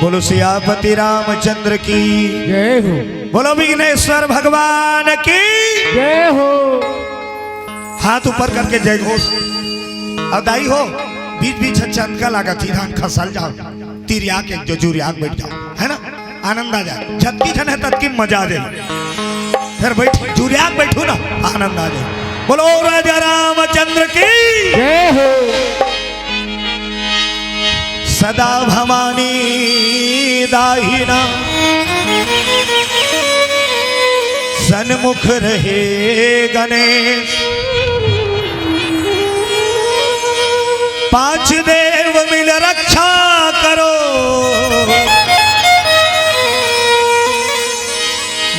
बोलो सियापति रामचंद्र की जय हो। बोलो विघ्नेश्वर भगवान की जय हो। हाथ ऊपर करके जय घोष। अब दाई हो बीच बीच चंद का लगा थी धान खसल जाओ तिरिया के जो जुरिया बैठ जाओ है ना आनंद आ जाए झटकी जन है तत्की मजा दे फिर बैठ जुरिया बैठू ना आनंद आ जाए। बोलो राजा रामचंद्र की जय हो। सदा भवानी दाहिना सन्मुख रहे गणेश पांच देव मिल रक्षा करो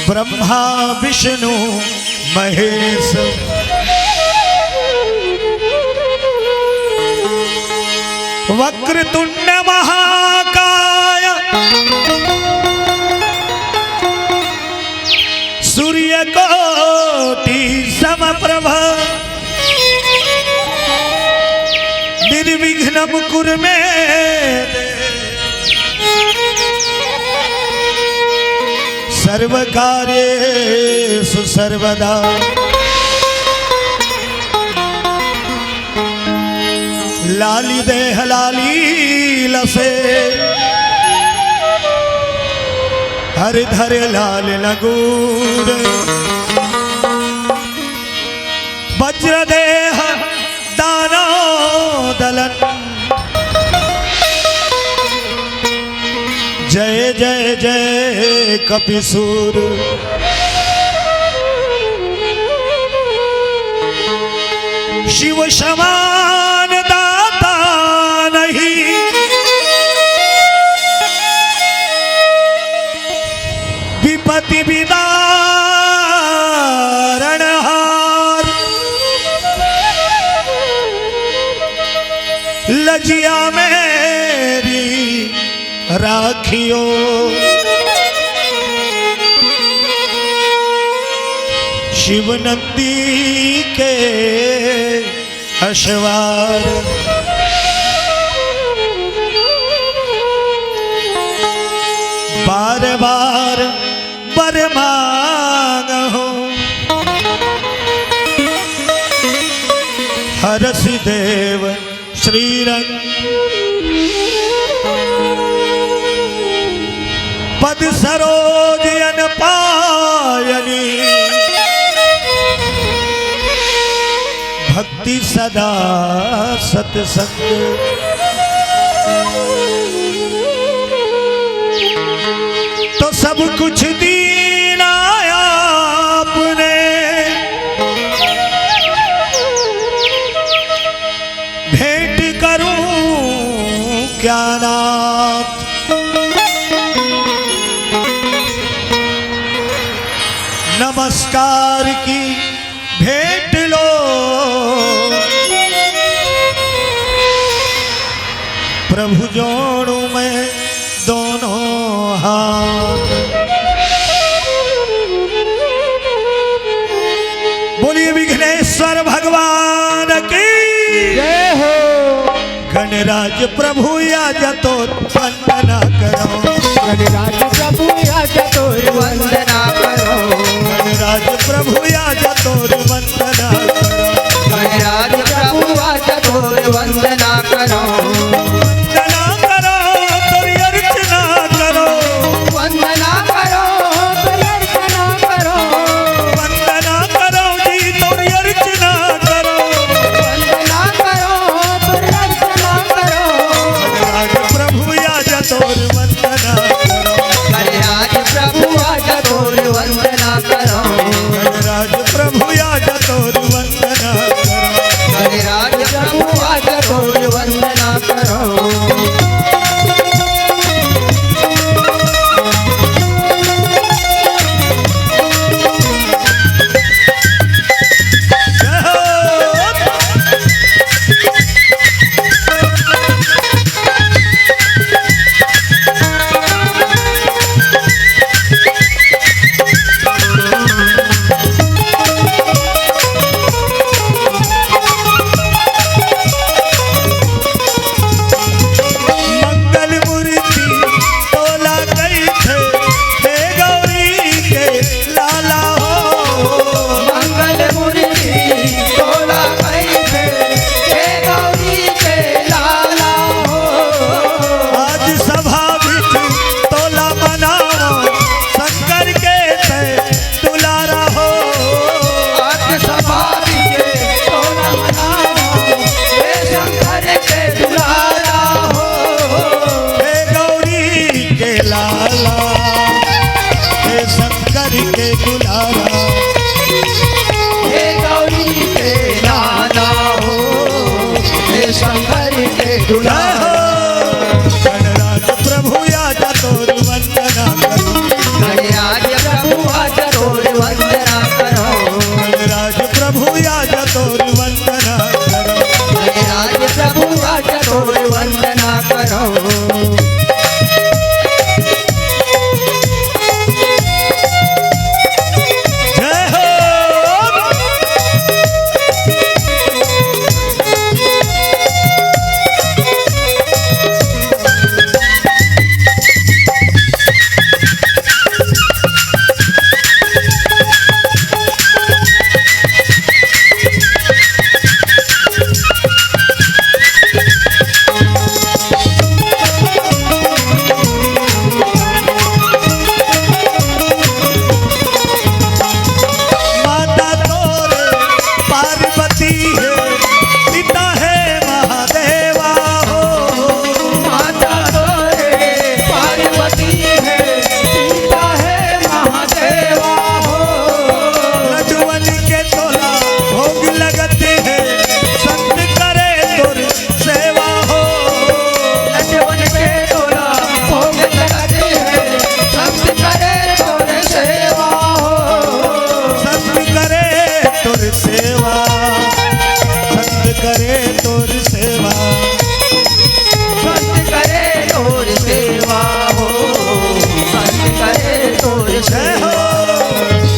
ब्रह्मा विष्णु महेश वक्रतुंड महाकाय सूर्य कोटि समप्रभ निर्विघ्नं कुरु मे सर्वकार्येषु सर्वदा। लाली देह लाली लसे हर धर लाल लगूर वज्र देह दानो दलन जय जय जय कपिसूर शिव समान दाता नहीं विपत्ति विदारणहार लजिया मेरी राखियो शिव नंदी के अश्वार बार बार बर मांगो हरसि देव श्रीरंग पद सरोज अन पायनी भक्ति सदा सत्संग तो सब कुछ दीना आपने भेंट करूं क्या नाथ नमस्कार की भेंट लो प्रभु जोड़ू मैं दोनों हाथ। बोलिए विघ्नेश्वर भगवान की जय हो। गणराज प्रभु या जतो वंदना करो गणराज प्रभु या चतुर वंदना करो। गणराज प्रभु या जतो वंदना करो गणराज प्रभु या चतुर वंदना करो। वंदना करो तोरी अर्चना करो वंदना करो तोरी अर्चना करो। वंदना करो जी तोरी अर्चना करो वंदना करो तोरी अर्चना करो। गणराज प्रभु या जतोर वंदना करो गणराज प्रभु या चतुर वंदना करो। गणराज प्रभु या जतोर वंदना करो गणराज प्रभु या चतुर वंदना करो। जय हो। माता तोर पार्वती है, पिता है महादेवा हो। माता तोरे पार्वती है, पिता है महादेवा हो। लजवन के तोला भोग लगते हैं, संत करे तोर सेवा हो। लजवन के तोला भोग लगते हैं, संत करे तोरे सेवा हो। संत करे तोर सेवा, संत करे तोर सेवा। संत करे तोर सेवा हो, संत करे तोर जय सेवा। हो।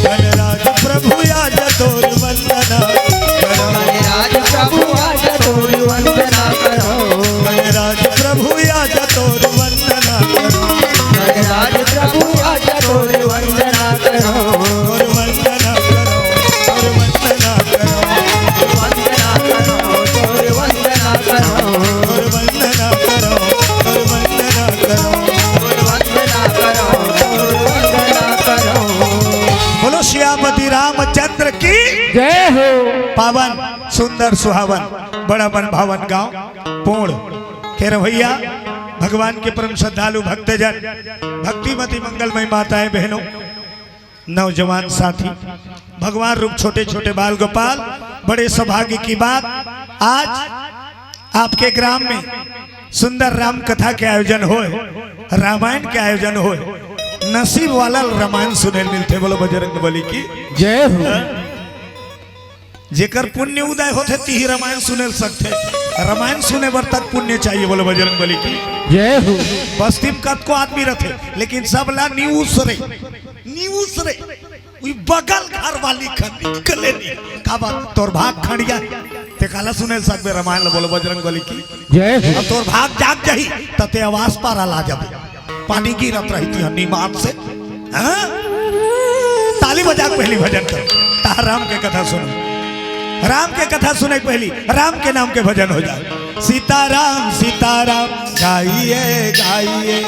गणराज प्रभु आज तोर वंदना करो। राज प्रभु आज तोर वंदना करो। गणराज प्रभु आज तोर वंदना करो। राज प्रभु आज तोर वंदना करो। तोर वंदना करो, तोर वंदना करो, वंदना करो, तोर वंदना करो। तोर वंदना करो, तोर वंदना करो। तोर वंदना करो, तोर वंदना करो। बोलो श्यामती रामचंद्र की जय हो। पावन सुंदर सुहावन बड़ा बन भावन गांव पूर्ण खेर भैया भगवान के परम श्रद्धालु भक्तजन, भक्तिमती मंगलमय माताएं बहनों, नौजवान साथी, भगवान रूप छोटे छोटे बाल गोपाल, बड़े सौभाग्य की बात आज आपके ग्राम में सुंदर राम कथा के आयोजन होए, रामायण के आयोजन होए। नसीब वाला रामायण सुने मिलते। बोलो बजरंग बली की जय हो। जेकर पुण्य उदय होते ती रामायण सुने सकते। रामायण सुने बर तक पुण्य चाहिए। बोलो बजरंग बली की जय हो। बस्ती में कत को आदमी रहते, लेकिन सब ला न्यूज रे उई बगल घर वाली खनी कले नी का बात तोर भाग खड़िया ते काला सुने सकबे रामायण। बोलो बजरंग बली की जय हो। अब तोर भाग जाग जही तते आवाज पारा ला जाबे, पानी गिरत रही थी नीमात से। हाँ? ताली बजा के पहली भजन कर। तार राम के कथा सुनो, राम के कथा सुने पहली राम के नाम के भजन हो जाए। सीताराम सीताराम गाइए गाइए।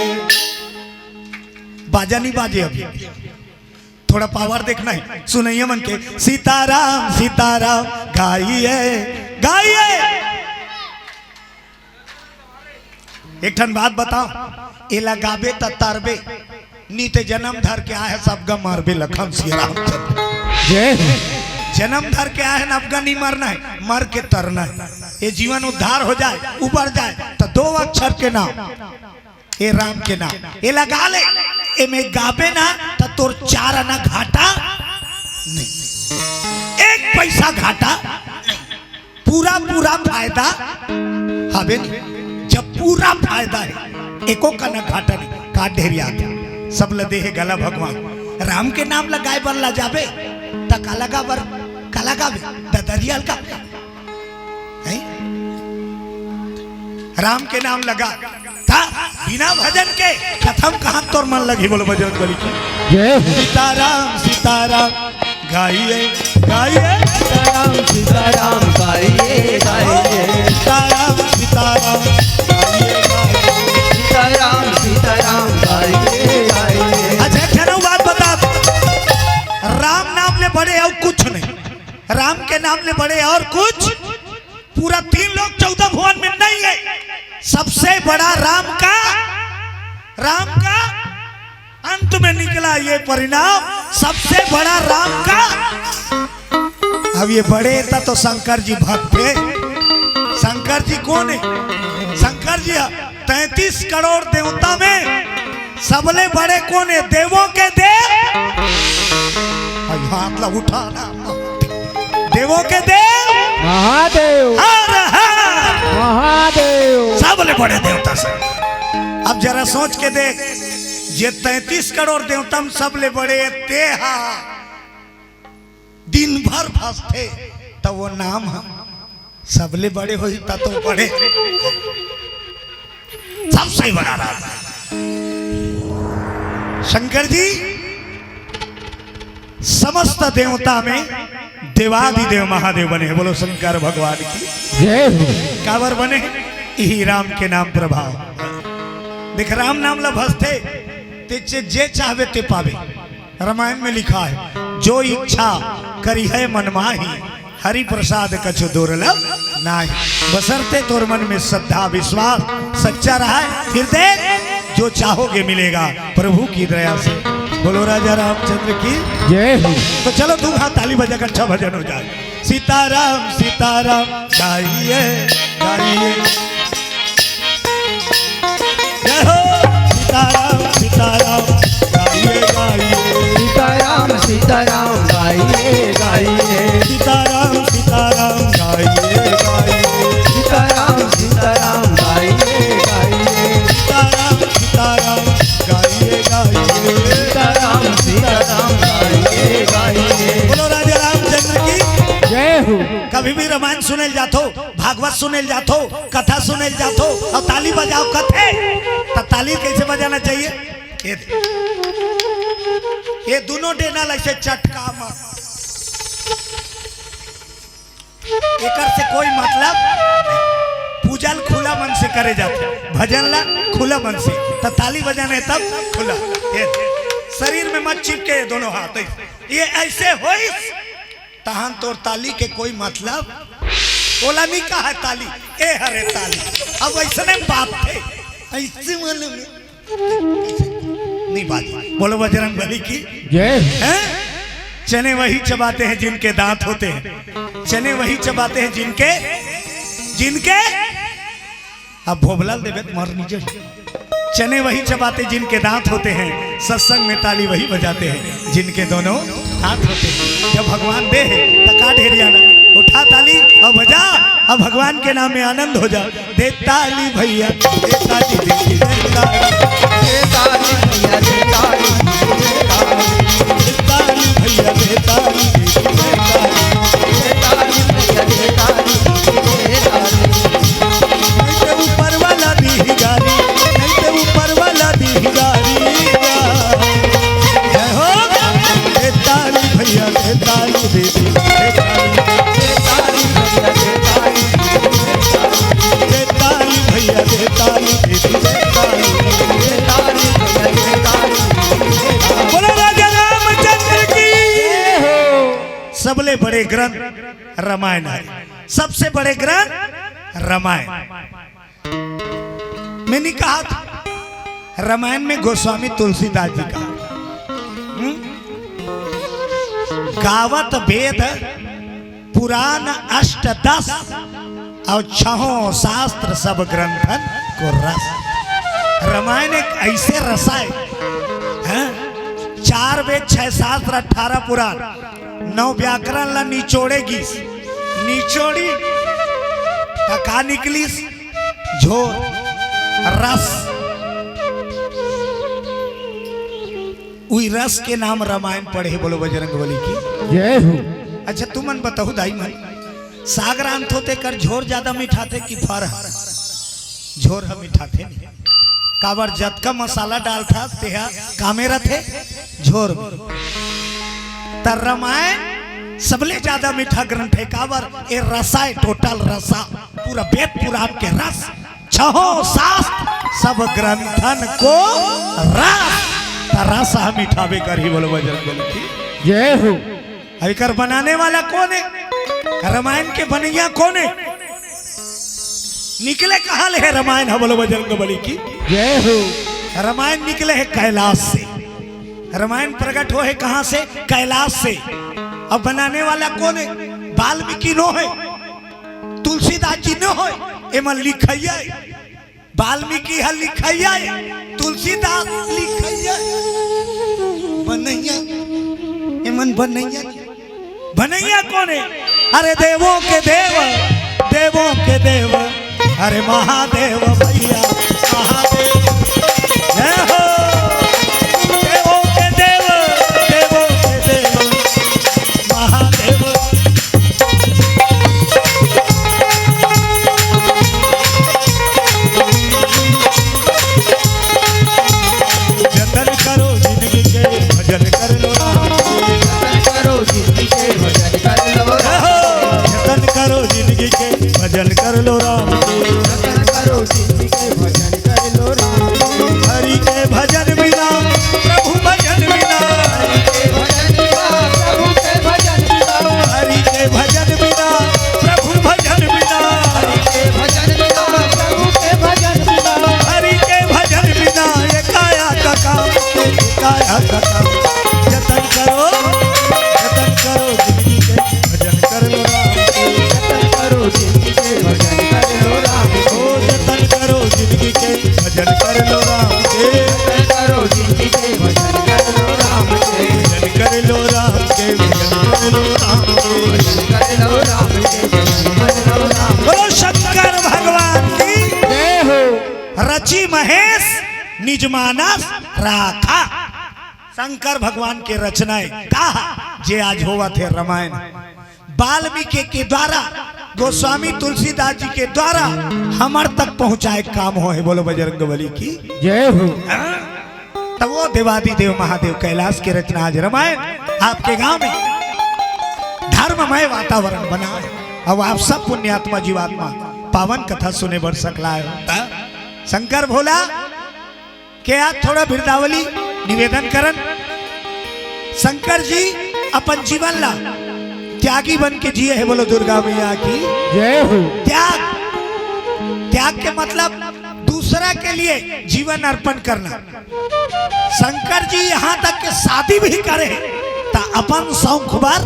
बाजा नहीं बाजे अभी, थोड़ा पावर देखना है। सुनाइए मन के सीताराम सीताराम गाइए गाइए। एक ठन बात बताओ, ये लगाबे तारबे नीते जन्म धर के आए सब गा मारबे लखन श्री रामचंद्र। जय हो। जन्म धर के आए ना अफगा नहीं मरना है, मर के तरना है। ये जीवन उद्धार हो जाए, उबर जाए तो 2 अक्षर के नाम, ये राम के नाम ये लगा ले। ए में गाबे ना तो तोर 4 आना घाटा नहीं, 1 पैसा घाटा नहीं, पूरा पूरा फायदा हबे नहीं। जब पूरा फायदा है एको का ना घाटा नहीं। का ढेरिया सब लदे है गला भगवान राम के नाम लगाए बर ला जाबे त कालगा बर कालगा दरियल का है? राम के नाम लगा था बिना भजन के खत्म कहां तोर मन लगी। बोलो बजरंग बली की जय हो। सीताराम सीताराम गाइए गाइए। सीताराम सीताराम गाइए गाइए। सीताराम सीताराम गाइए गाइए। सीताराम सीताराम गाइए गाइए। अच्छा कहना बात बता, राम नाम ले बड़े और कुछ नहीं, राम के नाम ले बड़े और कुछ पूरा 3 लोग 14 भुवन में नहीं है। सबसे बड़ा राम का अंत में निकला ये परिणाम, सबसे बड़ा राम का। अब ये बड़े था तो शंकर जी भक्त थे। शंकर जी कौन है? शंकर जी 33 करोड़ देवता में सबले बड़े कौन है? देवों के देव। हाथ ला उठा ना, देवों के देव महादेव हर हर महादेव। सब सबले बड़े देवता से। अब जरा सोच के देख, जे 33 करोड़ देवता में सबले बड़े तेहा दिन भर फंसते तो वो नाम है सबले बड़े हो तो बड़े सबसे बड़ा राजा शंकर जी समस्त देवता में देवादिदेव महादेव बने। बोलो शंकर भगवान की जय हो। कावर बने यही राम के नाम प्रभाव। देख राम नाम लभसते ते जे चाहवे ते पावे। रामायण में लिखा है जो इच्छा करी है मन माही हरि प्रसाद कछु दुर्लभ नाही। बसरते तोर मन में श्रद्धा विश्वास सच्चा रहा है फिर देख जो चाहोगे मिलेगा प्रभु की दया से। बोलो राजा रामचंद्र की जय हो। तो चलो तुम हाथ ताली बजा कर अच्छा भजन हो जाए। सीताराम सीताराम गाइए गाइए जय हो। सीताराम सीताराम गाइए गाइए सीताराम सीताराम गाइए गाइए सीताराम सीताराम गाइए गाइए सीताराम सीताराम गाइए गाइए सीताराम सीताराम गाइए गाइए सीताराम सीताराम गाइए गाइए। बोलो राजा रामचंद्र की जय हो। कभी भी रामायण सुने जातो भागवत सुने जातो कथा सुने जातो और ताली बजाओ कथे तो ताली कैसे बजाना चाहिए ये दोनों डेना ऐसे चटका मत एकर से कोई मतलब पूजन खुला मन से करे जाते भजन ला खुला मन से तो ताली बजाने तब खुला शरीर में मत चिपके दोनों हाथ ये ऐसे हो तहन तोर ताली के कोई मतलब बोला नहीं कहा ताली ए हरे ताली। अब ऐसे बात थे ऐसे नहीं बात। बोलो बजरंग बली की जय हो। चने वही चबाते हैं जिनके दांत होते हैं। चने वही चबाते हैं जिनके जिनके अब भोबलाल देवे मर नीचे। चने वही चबाते जिनके दांत होते हैं सत्संग में ताली वही बजाते हैं जिनके दोनों हाथ होते हैं। जब भगवान दे तका ढेरियाना उठा ताली और बजा अब भगवान के नाम में आनंद हो जा। दे ताली भैया दे ताली दे ताली भैया दे ताली ताली भैया दे ताली ऊपर वाला दी गाली ऊपर वाला दी गाली हो दे ताली भैया दे ताली दे ताली भैया दे ताली बोलो राजा रामचंद्र की सबले बड़े ग्रंथ रामायण है। सबसे बड़े ग्रंथ रामायण। मैंने कहा था रामायण में गोस्वामी तुलसीदास जी का गावत वेद पुराण अष्टदश और छहों शास्त्र सब ग्रंथन को रस। रामायण एक ऐसे रसाय है 4 वेद 6 शास्त्र 18 पुराण 9 व्याकरण ला निचोड़ेगी निचोड़ी का निकली झोर रस उई रस के नाम रामायण पढ़े। बोलो बजरंग बली की जय हो। अच्छा तुम मन बताओ दाई मन सागर अंत होते कर झोर ज्यादा मिठाते कि फर झोर हम मिठाते नहीं काबर जत का मसाला डालता तेहा कामे रथे झोर में तर रामायण सबले ज्यादा मीठा ग्रंथ है काबर ए रसा है टोटल रसा पूरा वेद पुराण के रस छहों शास्त्र सब ग्रंथन को रस रस हम मिठावे कर ही। बोलो बजरंग बली की जय हो। अभिकर बनाने वाला कौन है रामायण के बनैया कौन है निकले कहाँ ले है रामायण है। बोलो बजरंग बली की जय हो। रामायण निकले है कैलाश से। रामायण प्रकट हो है कहाँ से कैलाश से। अब बनाने वाला कौन है वाल्मीकि नो है तुलसीदास जी नो है एमन लिखैया वाल्मीकि है लिखैया तुलसीदास लिखैया बनैया एमन बनैया बनैया कौन है। अरे देवों के देव देवों के देव अरे महादेव भैया महादेव जय हो देवों के देव देवों के देव महादेव जतन करो जिंदगी के भजन कर लो करो जिंदगी के भजन कर लो जतन करो जिंदगी के भजन कर लो राम करो जिंदगी के भजन कर लो हरि के भजन बिना प्रभु भजन बिना प्रभु के भजन बिना हरि के भजन बिना प्रभु भजन बिना के भजन बिना प्रभु के भजन बिना हरि के भजन बिना ये काया का काम जतन करो जिंदगी के भजन कर लो राम करो जिंदगी के भजन कर लो राम ओ जतन करो जिंदगी के भजन कर लो राम के करो जिंदगी के भजन कर लो राम के भजन कर लो राम के भजन कर लो राम के कर लो राम के भजन कर लो राम बोलो शंकर भगवान की जय हो रची महेश निज मानस राखा। शंकर भगवान के रचनाएं कहा जे आज होवा थे रामायण वाल्मीकि के द्वारा गोस्वामी तुलसीदास जी के द्वारा हमार तक पहुंचाए काम हो है। बोलो बजरंगबली की जय हो तब वो देवादि देव महादेव कैलाश की रचना आज रामायण आपके गांव में धर्ममय वातावरण बना है। अब आप सब पुण्यात्मा जीवात्मा पावन कथा सुने बर सकला है। शंकर भोला के आज थोड़ा बिरदावली निवेदन करन। शंकर जी अपन जीवन ला त्यागी बन के जिए है। बोलो दुर्गा मैया की जय हो त्याग के मतलब दूसरा के लिए जीवन अर्पण करना। शंकर जी यहाँ तक के शादी भी करे ता अपन शौक बार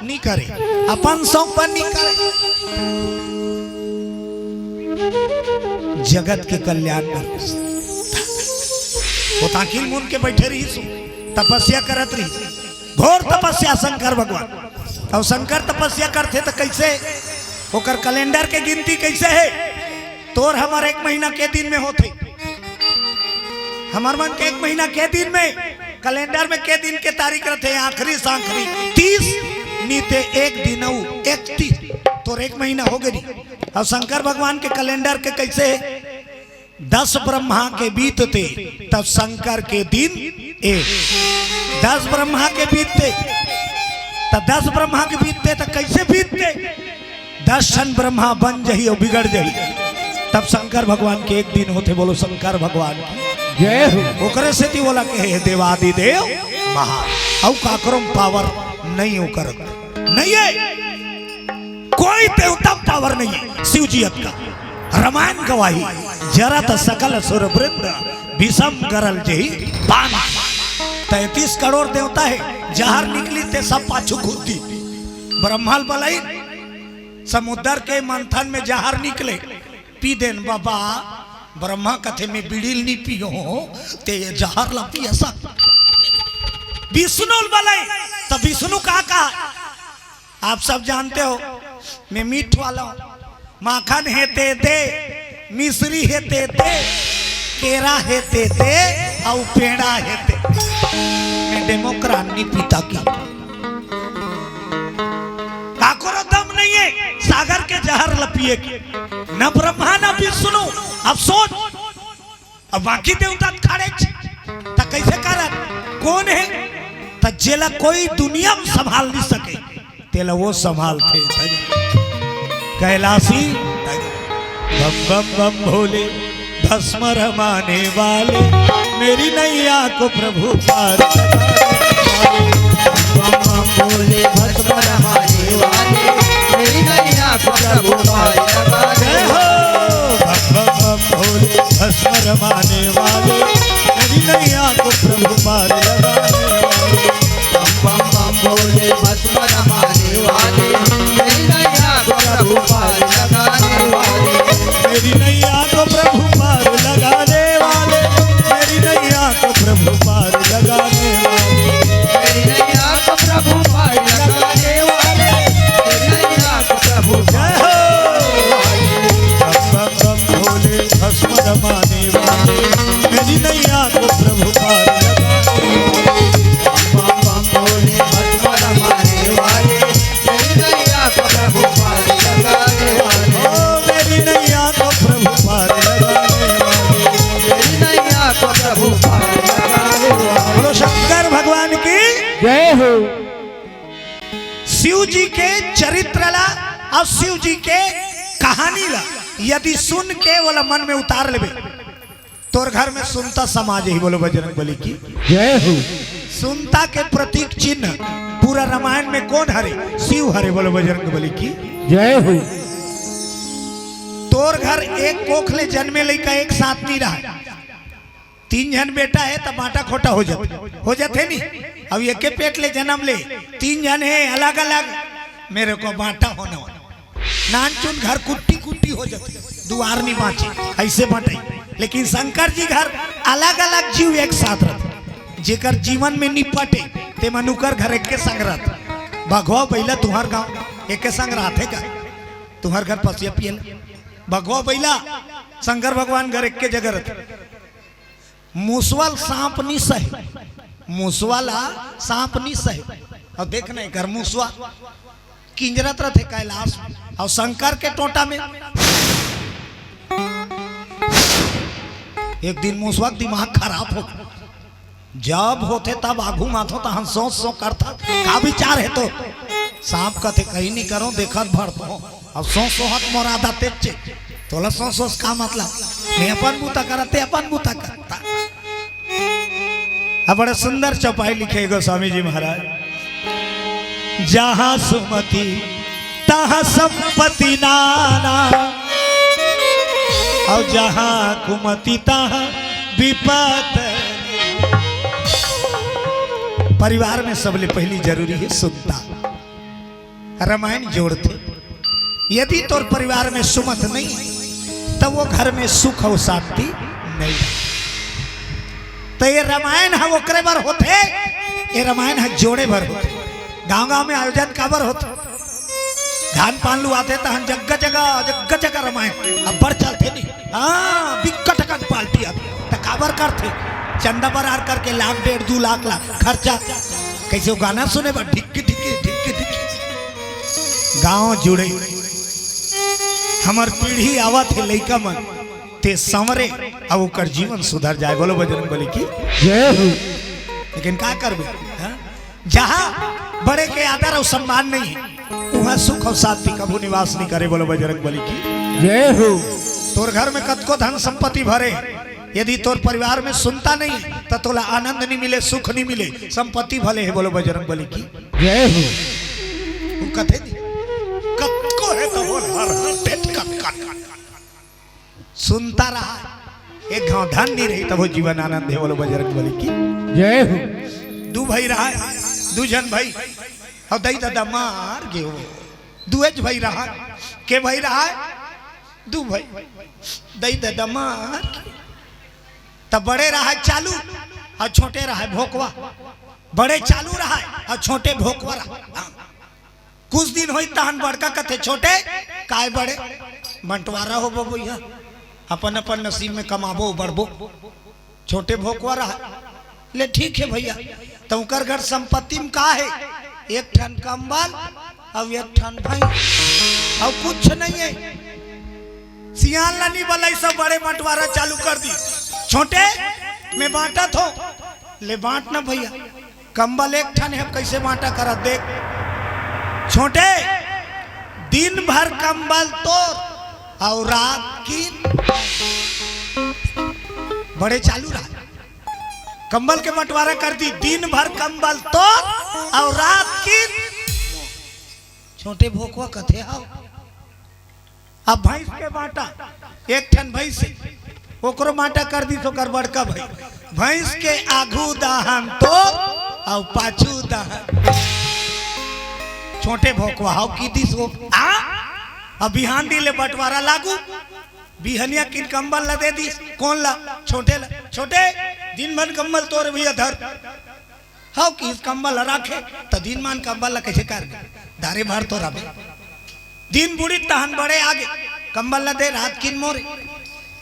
नहीं करे, अपन शौक पर नहीं करे, जगत के कल्याण कर वो ताकिल मुन के बैठे रही सो तपस्या करत रही घोर तपस्या शंकर भगवान। और शंकर तपस्या करते तो कैसे होकर कैलेंडर के गिनती कैसे है तोर हमारे 1 महीना के दिन में होते हमार मन के 1 महीना के दिन में कैलेंडर में के दिन के तारीख रहते आखिरी से आखिरी 30 नीते 1 दिन 31 तोर 1 महीना हो गई। और शंकर भगवान के कैलेंडर के कैसे 10 ब्रह्मा के बीतते तब शंकर के दिन 1 10 ब्रह्मा के बीतते तब 10 ब्रह्मा के बीतते तो कैसे बीतते 10 क्षण ब्रह्मा बन जही और बिगड़ जही तब शंकर भगवान के 1 दिन होते। बोलो शंकर भगवान की जय हो ओकरे से ती बोला के देवादि देव महा औ काकरम पावर नहीं हो करत नहीं है कोई देवता पावर नहीं है शिवजियत का। रामायण गवाही जरा त सकल सुर वृंद विषम गरल जही पान 33 करोड़ देवता है जहर निकली ते सब पाछू घुसती ब्रह्माल बलाई समुद्र के मंथन में जहर निकले पी देन बाबा ब्रह्मा कथे में बिड़िल नहीं पियो ते ये जहर ला पिया सब विष्णु बलाई तो विष्णु कहा आप सब जानते हो मैं मीठ वाला हूं माखन हेते दे मिश्री हेते दे केरा हेते दे और पेड़ा हेते मैं डेमोक्राट नहीं पीता की काकोरो दम नहीं है सागर के जहर लपिए की न ब्रह्मा न विष्णु। अब सोच अब बाकी देवता खड़े तो कैसे कारण कौन है तो जेला कोई दुनिया में संभाल नहीं सके तेला वो संभालते कैलाशी बम बम बम भोले भस्म रमाने वाले मेरी नैया को प्रभु पार बम बम भोले भस्म रमाने वाले मेरी नैया को प्रभु पार लगा दे। जय हो बम बम बम भोले भस्म रमाने वाले मेरी नैया को प्रभु पार लगाने वाले बम बम बम भोले भस्म रमाने वाले मेरी नैया को प्रभु पार लगाने वाले मेरी नैया को प्रभु पार लगाने वाले मेरी नैया को प्रभु पार लगाने वाले मेरी नैया को प्रभु पार लगाने वाले मेरी नैया को प्रभु जय हो बम बम जय हो। शिव जी के चरित्र ला और शिव जी के कहानी ला यदि सुन के वाला मन में उतार लेबे तोर घर में सुनता समाज ही। बोलो बजरंग बली की जय हो। सुनता के प्रतीक चिन्ह पूरा रामायण में कौन हरे? शिव हरे। बोलो बजरंग बली की जय हो। तोर घर एक कोखले जन्मे लइका एक साथ नहीं रहा, 3 जन बेटा है तब बांटा खोटा हो जाते नहीं। अब एक पेट ले जन्म ले 3 जन है अलग अलग, मेरे को बांटा होना नान चुन घर कुट्टी कुट्टी हो जाती, दुआर नहीं बाँचे ऐसे बांटे। लेकिन शंकर जी घर अलग अलग जीव एक साथ रहते, जेकर जीवन में निपटे ते मनुकर घर एक के संग रहते। भगवा बैला तुम्हार गाँव एक के संग रहते का, तुम्हार घर पसिया पियल भगवा बैला शंकर भगवान घर एक के जगह रहते। मूसवाल सांप नहीं सहे, मूसवाला सांप नहीं सहे। और देखना घर मूसवा किंजरत रहते कैलाश और शंकर के टोटा में। एक दिन मूसवा दिमाग खराब हो, जब होते तब आगू माथो तो हम सोच करता का विचार है। तो सांप कहते कहीं नहीं करो देखत भर तो अब सोच मोरादा तेज तोला सोच का मतलब मैं अपन बूता करते अपन बूता करता। अब बड़ा सुंदर चौपाई लिखे गोस्वामी जी महाराज, जहां सुमति तहां संपत्ति नाना और जहां कुमति तहां विपत। परिवार में सबले पहली जरूरी है सुनता। रामायण जोड़ते, यदि तोर परिवार में सुमत नहीं तब वो घर में सुख और शांति नहीं। तो ये रामायण है ओकरे भर होते, ये रामायण है जोड़े भर होते। गांव गांव में आयोजन काबर होता, धान पान लू आते तो हम जगह जगह रामायण अब बढ़ चलते नहीं। हाँ बिकट का पार्टी आती तो काबर करते, चंदा बरार करके 1 लाख 1.5 2 लाख खर्चा कैसे गाना सुने बा ढिक्की ढिक्की ढिक्की ढिक्की। गांव जुड़े हमार पीढ़ी आवत है लइका मन ते संवरे अब ओकर जीवन सुधर जाए। बोलो बजरंग बली की जय हो। लेकिन क्या करबे, जहाँ बड़े के आदर और सम्मान नहीं वहाँ सुख और शांति कभू निवास नहीं करे। बोलो बजरंग बली की जय हो। तोर घर में कतको धन संपत्ति भरे, यदि तोर परिवार में सुनता नहीं तो तोला आनंद नहीं मिले, सुख नहीं मिले, संपत्ति भले है। बोलो बजरंग बली की जय हो। कथे कतको है तो बोल हर पेट सुनता रहा, एक गांव धन नहीं रही तब वो जीवन आनंद है। बोलो बजरंग बली की जय हो। 2 भाई रहा, 2 जन भाई और दई दादा मार गे हो 2 भाई रहा के भाई रहा 2 भाई दई दादा मार तब बड़े रहा चालू और छोटे रहा भोकवा। बड़े चालू रहा और छोटे भोकवा रहा। कुछ दिन हो तहन बड़का कथे छोटे काय बड़े बंटवारा हो भैया अपन अपन नसीब में कमाबो बढ़बो। छोटे भोकवा रहा ले ठीक है भैया, तो उनकर घर संपत्ति में का है 1 ठन कंबल और 1 ठन भाई और कुछ नहीं है। सियान लानी वाला सब बड़े बंटवारा चालू कर दी। छोटे में बांटा थो ले बांट ना भैया, कंबल 1 ठन है कैसे बांटा करा देख। छोटे दिन भर कंबल तोड़ और रात की बड़े चालू रहा, कंबल के बंटवारा कर दी। दिन भर कंबल तोड़ और रात की छोटे भोकवा कथे आओ। अब भैंस के बांटा 1 ठन भैंस ओकरो बांटा कर दी तो कर बड़का भाई भैंस के आगू दहन तो और पाछू दहन छोटे भोकवा हाउ की दिस हो अब बिहान दिले बंटवारा लागू बिहनिया किन कंबल ला दे दी कौन ला छोटे ला। छोटे दिन भर कंबल तोरे भैया धर हाउ की कंबल रखे तो दिन मान कंबल ला कैसे कर धारे भर तो रबे दिन बुढ़ी तहन बड़े आगे कंबल ला दे रात किन मोरे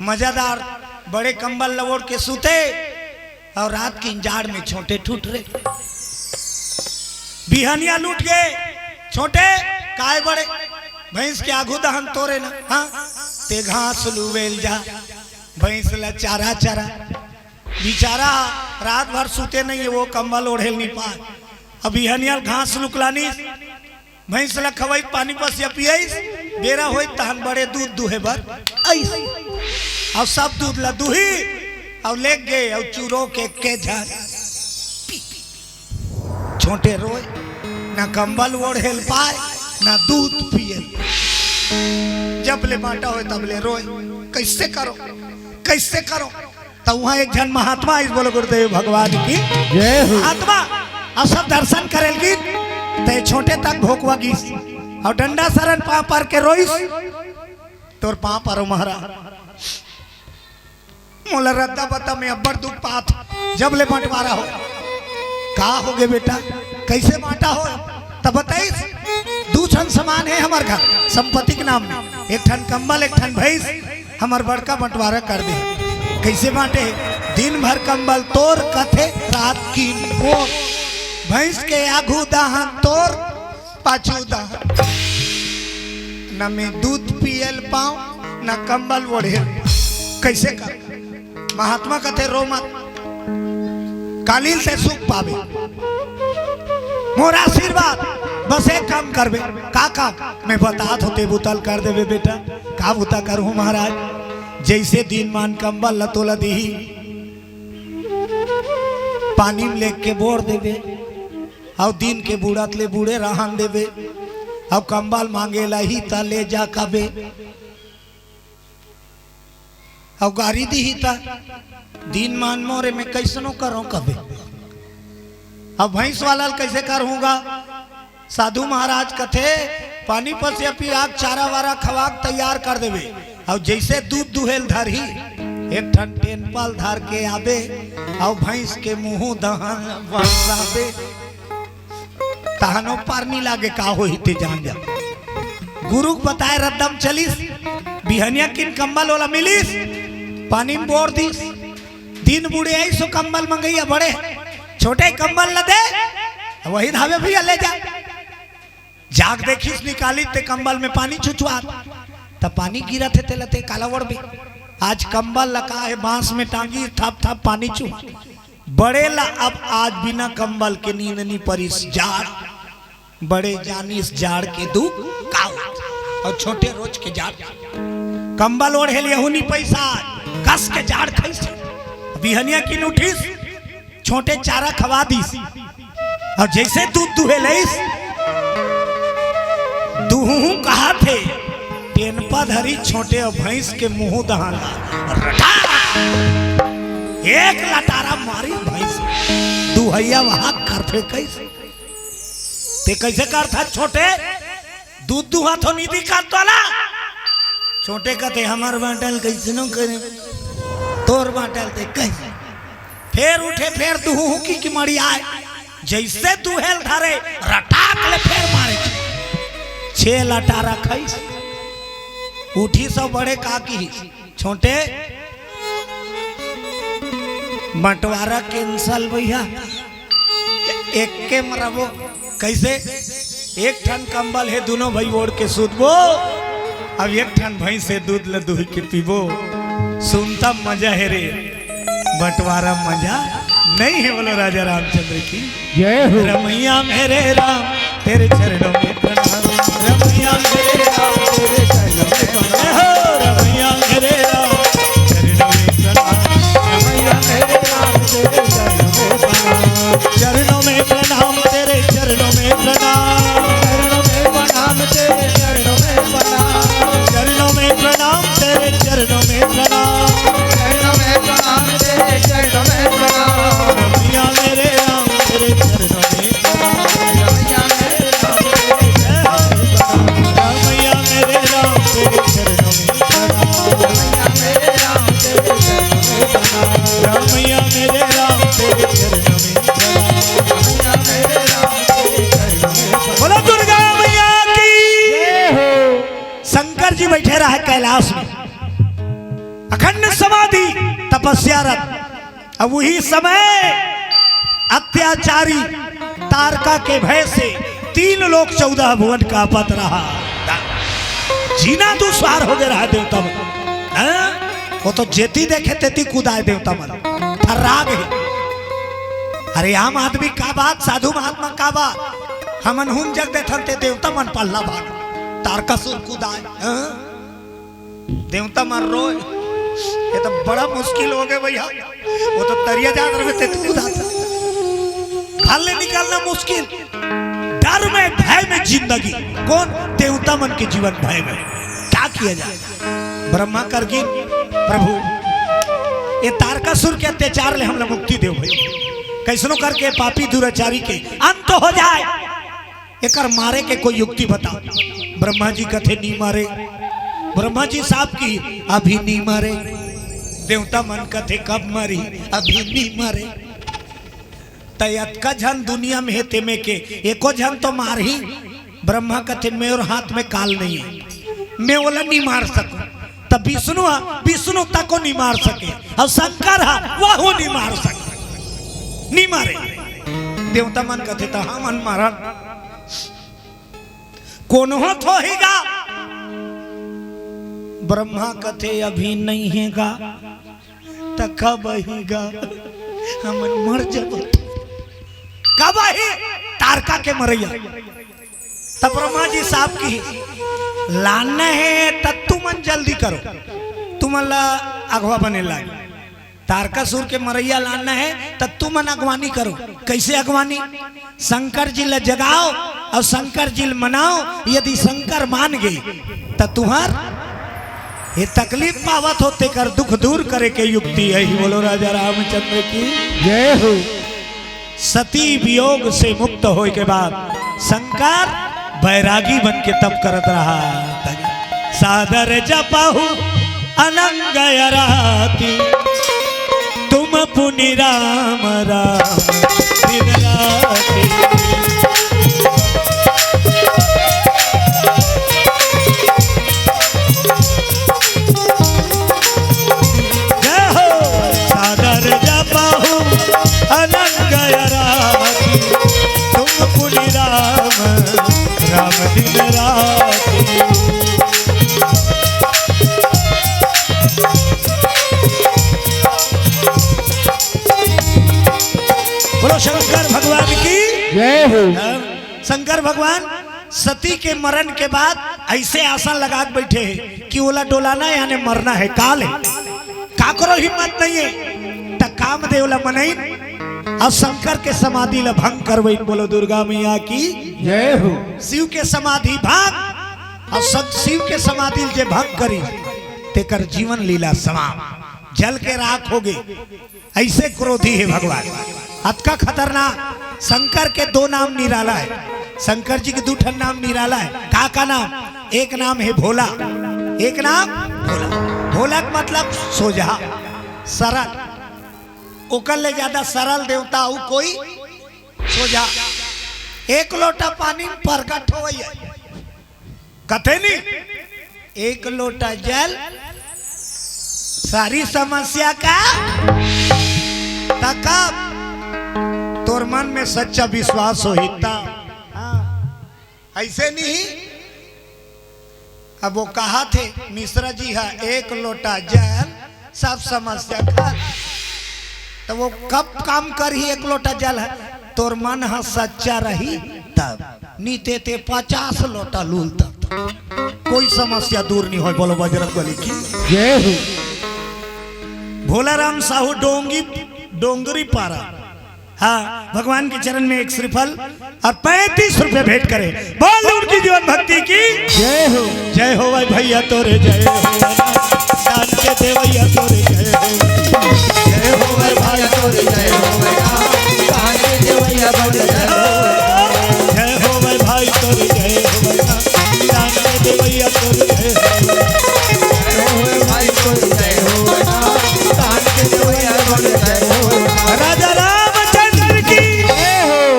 मजेदार बड़े कंबल लवोड़ के सूते और रात की जाड़ में छोटे ठूट रहे बिहनिया लूट गए। छोटे काय बड़े भैंस के आगू दहन तोरे ना हाँ ते घास लुवेल जा भैंस ला चारा चारा बेचारा रात भर सूते नहीं है वो कंबल ओढ़ेल नहीं पाए अभी हनियाल घास लुकलानी भैंस ला खवाई पानी बस या पियाईस बेरा होई तहन बड़े दूध दुहे बर ऐस और सब दूध ला दुही और ले गए और चूरो के झार छोटे रोए ना कंबल ओढ़ेल पाए ना दूध पिए जब ले बांटा हो तब ले रोए कैसे करो तो वहां एक जन महात्मा इस बोलो गुरुदेव भगवान की जय हो। महात्मा और सब दर्शन करेलगी ते छोटे तक भोकवा गीस और डंडा सरन पा पर के रोइस तोर पा पर महारा मोला रद्दा बता में अब्बर दुख पात जब ले बंटवारा हो का हो गए बेटा कैसे बांटा हो तब बताइस दू ठन समान है हमार घर संपत्ति के नाम में एक ठन कंबल एक ठन भैंस हमार बड़का बंटवारा कर दे कैसे बांटे दिन भर कंबल तोर कथे रात की मोर भैंस के आगू दहन तोर पाछू दहन न में दूध पियल पाऊं न कंबल ओढ़े कैसे कर महात्मा कथे रो मत कालीन से सुख पावे मोरा आशीर्वाद बस एक काम करबे का काम मैं बतात होते बुतल कर देवे बेटा का बुता करूं महाराज जैसे दिन मान कंबल लतोला दी पानी में लेके बोर देवे और दिन के बूढ़त ले बूढ़े रहन देवे अब कंबल मांगेला ही ता ले जा कबे अब गाड़ी दी ही ता दिन मान मोरे में कैसनो करो कबे अब भैंस वाला कैसे करूंगा साधु महाराज कथे पानी पर से अपनी आग चारा वारा खवाक तैयार कर देवे और जैसे दूध दुहेल धर ही एक ठन टेनपाल धार के आबे और भैंस के मुंह दहन बसाबे तहनो पारनी लागे का हो हिते जान जा गुरु बताए रद्दम चलिस बिहनिया किन कंबल वाला मिलिस पानी में बोर दिस दिन बूढ़े आई सो कंबल मंगैया बड़े छोटे कंबल न दे वही धावे भैया ले जा जाग देखिस निकाली ते कंबल में पानी छुछवा तब पानी गिरा थे तेलते काला वड़ भी आज कंबल लगा है बांस में टांगी थप थप पानी चू बड़े ला अब आज बिना कंबल के नींद नहीं परिस जाड़ बड़े जानिस जाड़ के दुख काऊ और छोटे रोज के जाड़ कंबल ओढ़े लिए हुनी पैसा कस के जाड़ खैसे बिहनिया की उठिस छोटे चारा खवा दीस और जैसे दूध दुहे लेस दूहू कहा थे टेनपा धरी छोटे और भैंस के मुंह दहाना एक लटारा मारी भैंस दुहैया वहां करते कैसे ते कैसे करता छोटे दूध दुहा तो निधि का तोला छोटे कहते हमार बाटल कैसे न करे तोर बाटल ते कैसे फिर उठे फिर दुहू की मड़ी आए जैसे दुहेल धरे रटाक ले फिर मारे 6 लटारा खैस उठी सब बड़े काकी छोटे बंटवारा कैंसल भैया एक के मरबो कैसे एक ठन कंबल है दोनों भाई ओढ़ के सूतबो अब एक ठन भैंस से दूध ल दुही के पीबो सुनता मजा है रे बंटवारा मजा नहीं है बोलो राजा रामचंद्र की जय हो। रमैया मेरे राम तेरे चरणों में प्रणाम रमैया मेरे राम तेरे चरणों में प्रणाम रमैया मेरे राम चरणों में प्रणाम रमैया मेरे राम तेरे चरणों में प्रणाम तेरे चरणों में प्रणाम तेरे चरणों में प्रणाम चरणों में प्रणाम तेरे चरणों में प्रणाम रमैया मेरे राम तेरे चरणों में प्रणाम रमैया मेरे राम तेरे चरणों में रमैया मेरे राम तेरे चरणों में बोलो दुर्गा मैया की शंकर जी बैठे रहे कैलाश में अखंड समाधि तपस्या रत अब वही समय अत्याचारी तारका के भय से 3 लोग 14 भुवन का पत रहा जीना दुश्वार हो गया देवता मन वो तो जेती देखे तेती कुदाए देवता मन थर्रा गए अरे आम आदमी का बात, साधु महात्मा का बात, हमन हुन जग देखन ते देवता मन पल्ला भाग तारकासुर कूदाए, देवता मन रोए। ये तो बड़ा मुश्किल हो गया भैया, वो तो तरिया जा रहे थे तू कूदाता, घर ले निकालना मुश्किल। डर में भय में जिंदगी, कौन? देवता मन के जीवन भय में। क्या किया जाए? ब्रह्मा कर गिन प्रभु ये तारकासुर के अत्याचार ले हमला मुक्ति देव भाई, कैसनो करके पापी दुराचारी के अंत हो जाए। एकर मारे के कोई युक्ति बताओ। ब्रह्मा जी कथे नहीं मारे, ब्रह्मा जी साहब की अभी नहीं मारे। देवता मन कथे कब मारी, अभी नहीं मारे। तयत का झन दुनिया में हेते में के एको झन तो मार ही। ब्रह्मा कथे में और हाथ में काल नहीं है, मैं बोला नहीं मार सकूं। तब विष्णु तक को नहीं मार सके, और शंकर वह नहीं मार सके, नहीं मारे। देवता मन कथे तो हाँ मन मारा कौन हो थोहीगा। ब्रह्मा कथे अभी नहीं हैगा, तो कब आएगा? हमन मर जब कब आई? तारका के मरैया। तब ब्रह्मा जी साहब की लाना है तब तुमन जल्दी करो, तुमला अगवा बने लागे। तारकासुर के मरैया लाना है तब तुमन अगवानी करो। कैसे अगवानी? शंकर जी ला जगाओ और शंकर जी मनाओ। यदि शंकर मान गए तो तुम्हार ये तकलीफ पावत होते कर दुख दूर करे के युक्ति है। बोलो राजा रामचंद्र की जय हो। सती वियोग से मुक्त होए के बाद शंकर बैरागी बन के तप करत रहा। सादर जपहु अनंग राति, तुम पुनि राम राम दिन राति। जय हो। सादर जपहु अनंग राति, तुम पुनि राम राम दिन राति। बोलो शंकर भगवान की जय हो। शंकर भगवान सती के मरण के बाद ऐसे आसन लगा के बैठे हैं कि ओला डोलाना यानी मरना है, काल है, का करो हिम्मत नहीं है। त कामदेव ला मनई और शंकर के समाधि ला भंग करवई। बोलो दुर्गा मैया की जय हो। शिव के समाधि भंग, और शिव के समाधि जे भंग करी तेकर जीवन लीला समाप्त, जल के राख हो गए। ऐसे क्रोधी है भगवान, अतका खतरनाक। शंकर के दो नाम निराला है, शंकर जी के दूठन नाम निराला है। का नाम? एक नाम है भोला, एक नाम भोला। भोला का मतलब सोझा सरल, ओकर ले ज्यादा सरल देवता हो कोई सोझा। एक लोटा पानी में प्रकट हो गई, कथे नहीं एक लोटा जल सारी समस्या का। तब तोर मन में सच्चा विश्वास हो हिता। ऐसे नहीं। अब वो कहा थे मिश्रा जी है एक लोटा जल सब समस्या खा। तो वो कब काम कर ही एक लोटा जल है, तोर मन है सच्चा रही तब। नीते ते 50 लोटा लूल तब कोई समस्या दूर नहीं हो। बोलो बजरंगबली की जय हो। भोला राम साहू डोंगरी पारा। हाँ, भगवान के चरण में एक श्रीफल और 35 रुपए भेंट करे। बोल उनकी जीवन भक्ति की जय हो। जय हो भाई भैया तोरे जय हो, दान के देवैया तोरे जय हो। जय हो भाई भाई तोरे जय हो, दान के देवैया तोरे जय हो। जय हो भाई भाई तोरे जय हो, दान के देवैया तोरे जय हो। जय हो भाई तोरे जय हो, दान के देवैया तोरे जय हो। राजा रामचंद्र की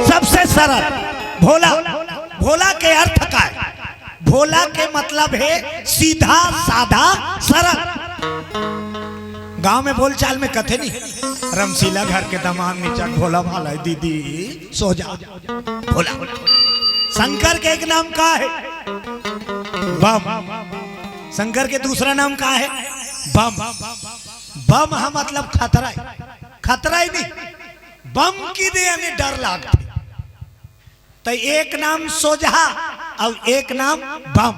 सबसे सरल भोला। भोला के अर्थ का है, भोला के मतलब है सीधा साधा सरल। गांव में बोलचाल में कथे नहीं, रमशीला घर के दामाद नीचा भोला भाला दीदी सो जा भोला। शंकर के एक नाम का है बम, शंकर के दूसरा नाम का है बम। बम है मतलब खतरा, खतरा ही नहीं बम की दे यानी डर लागते तो एक नाम सोझा और एक नाम बम।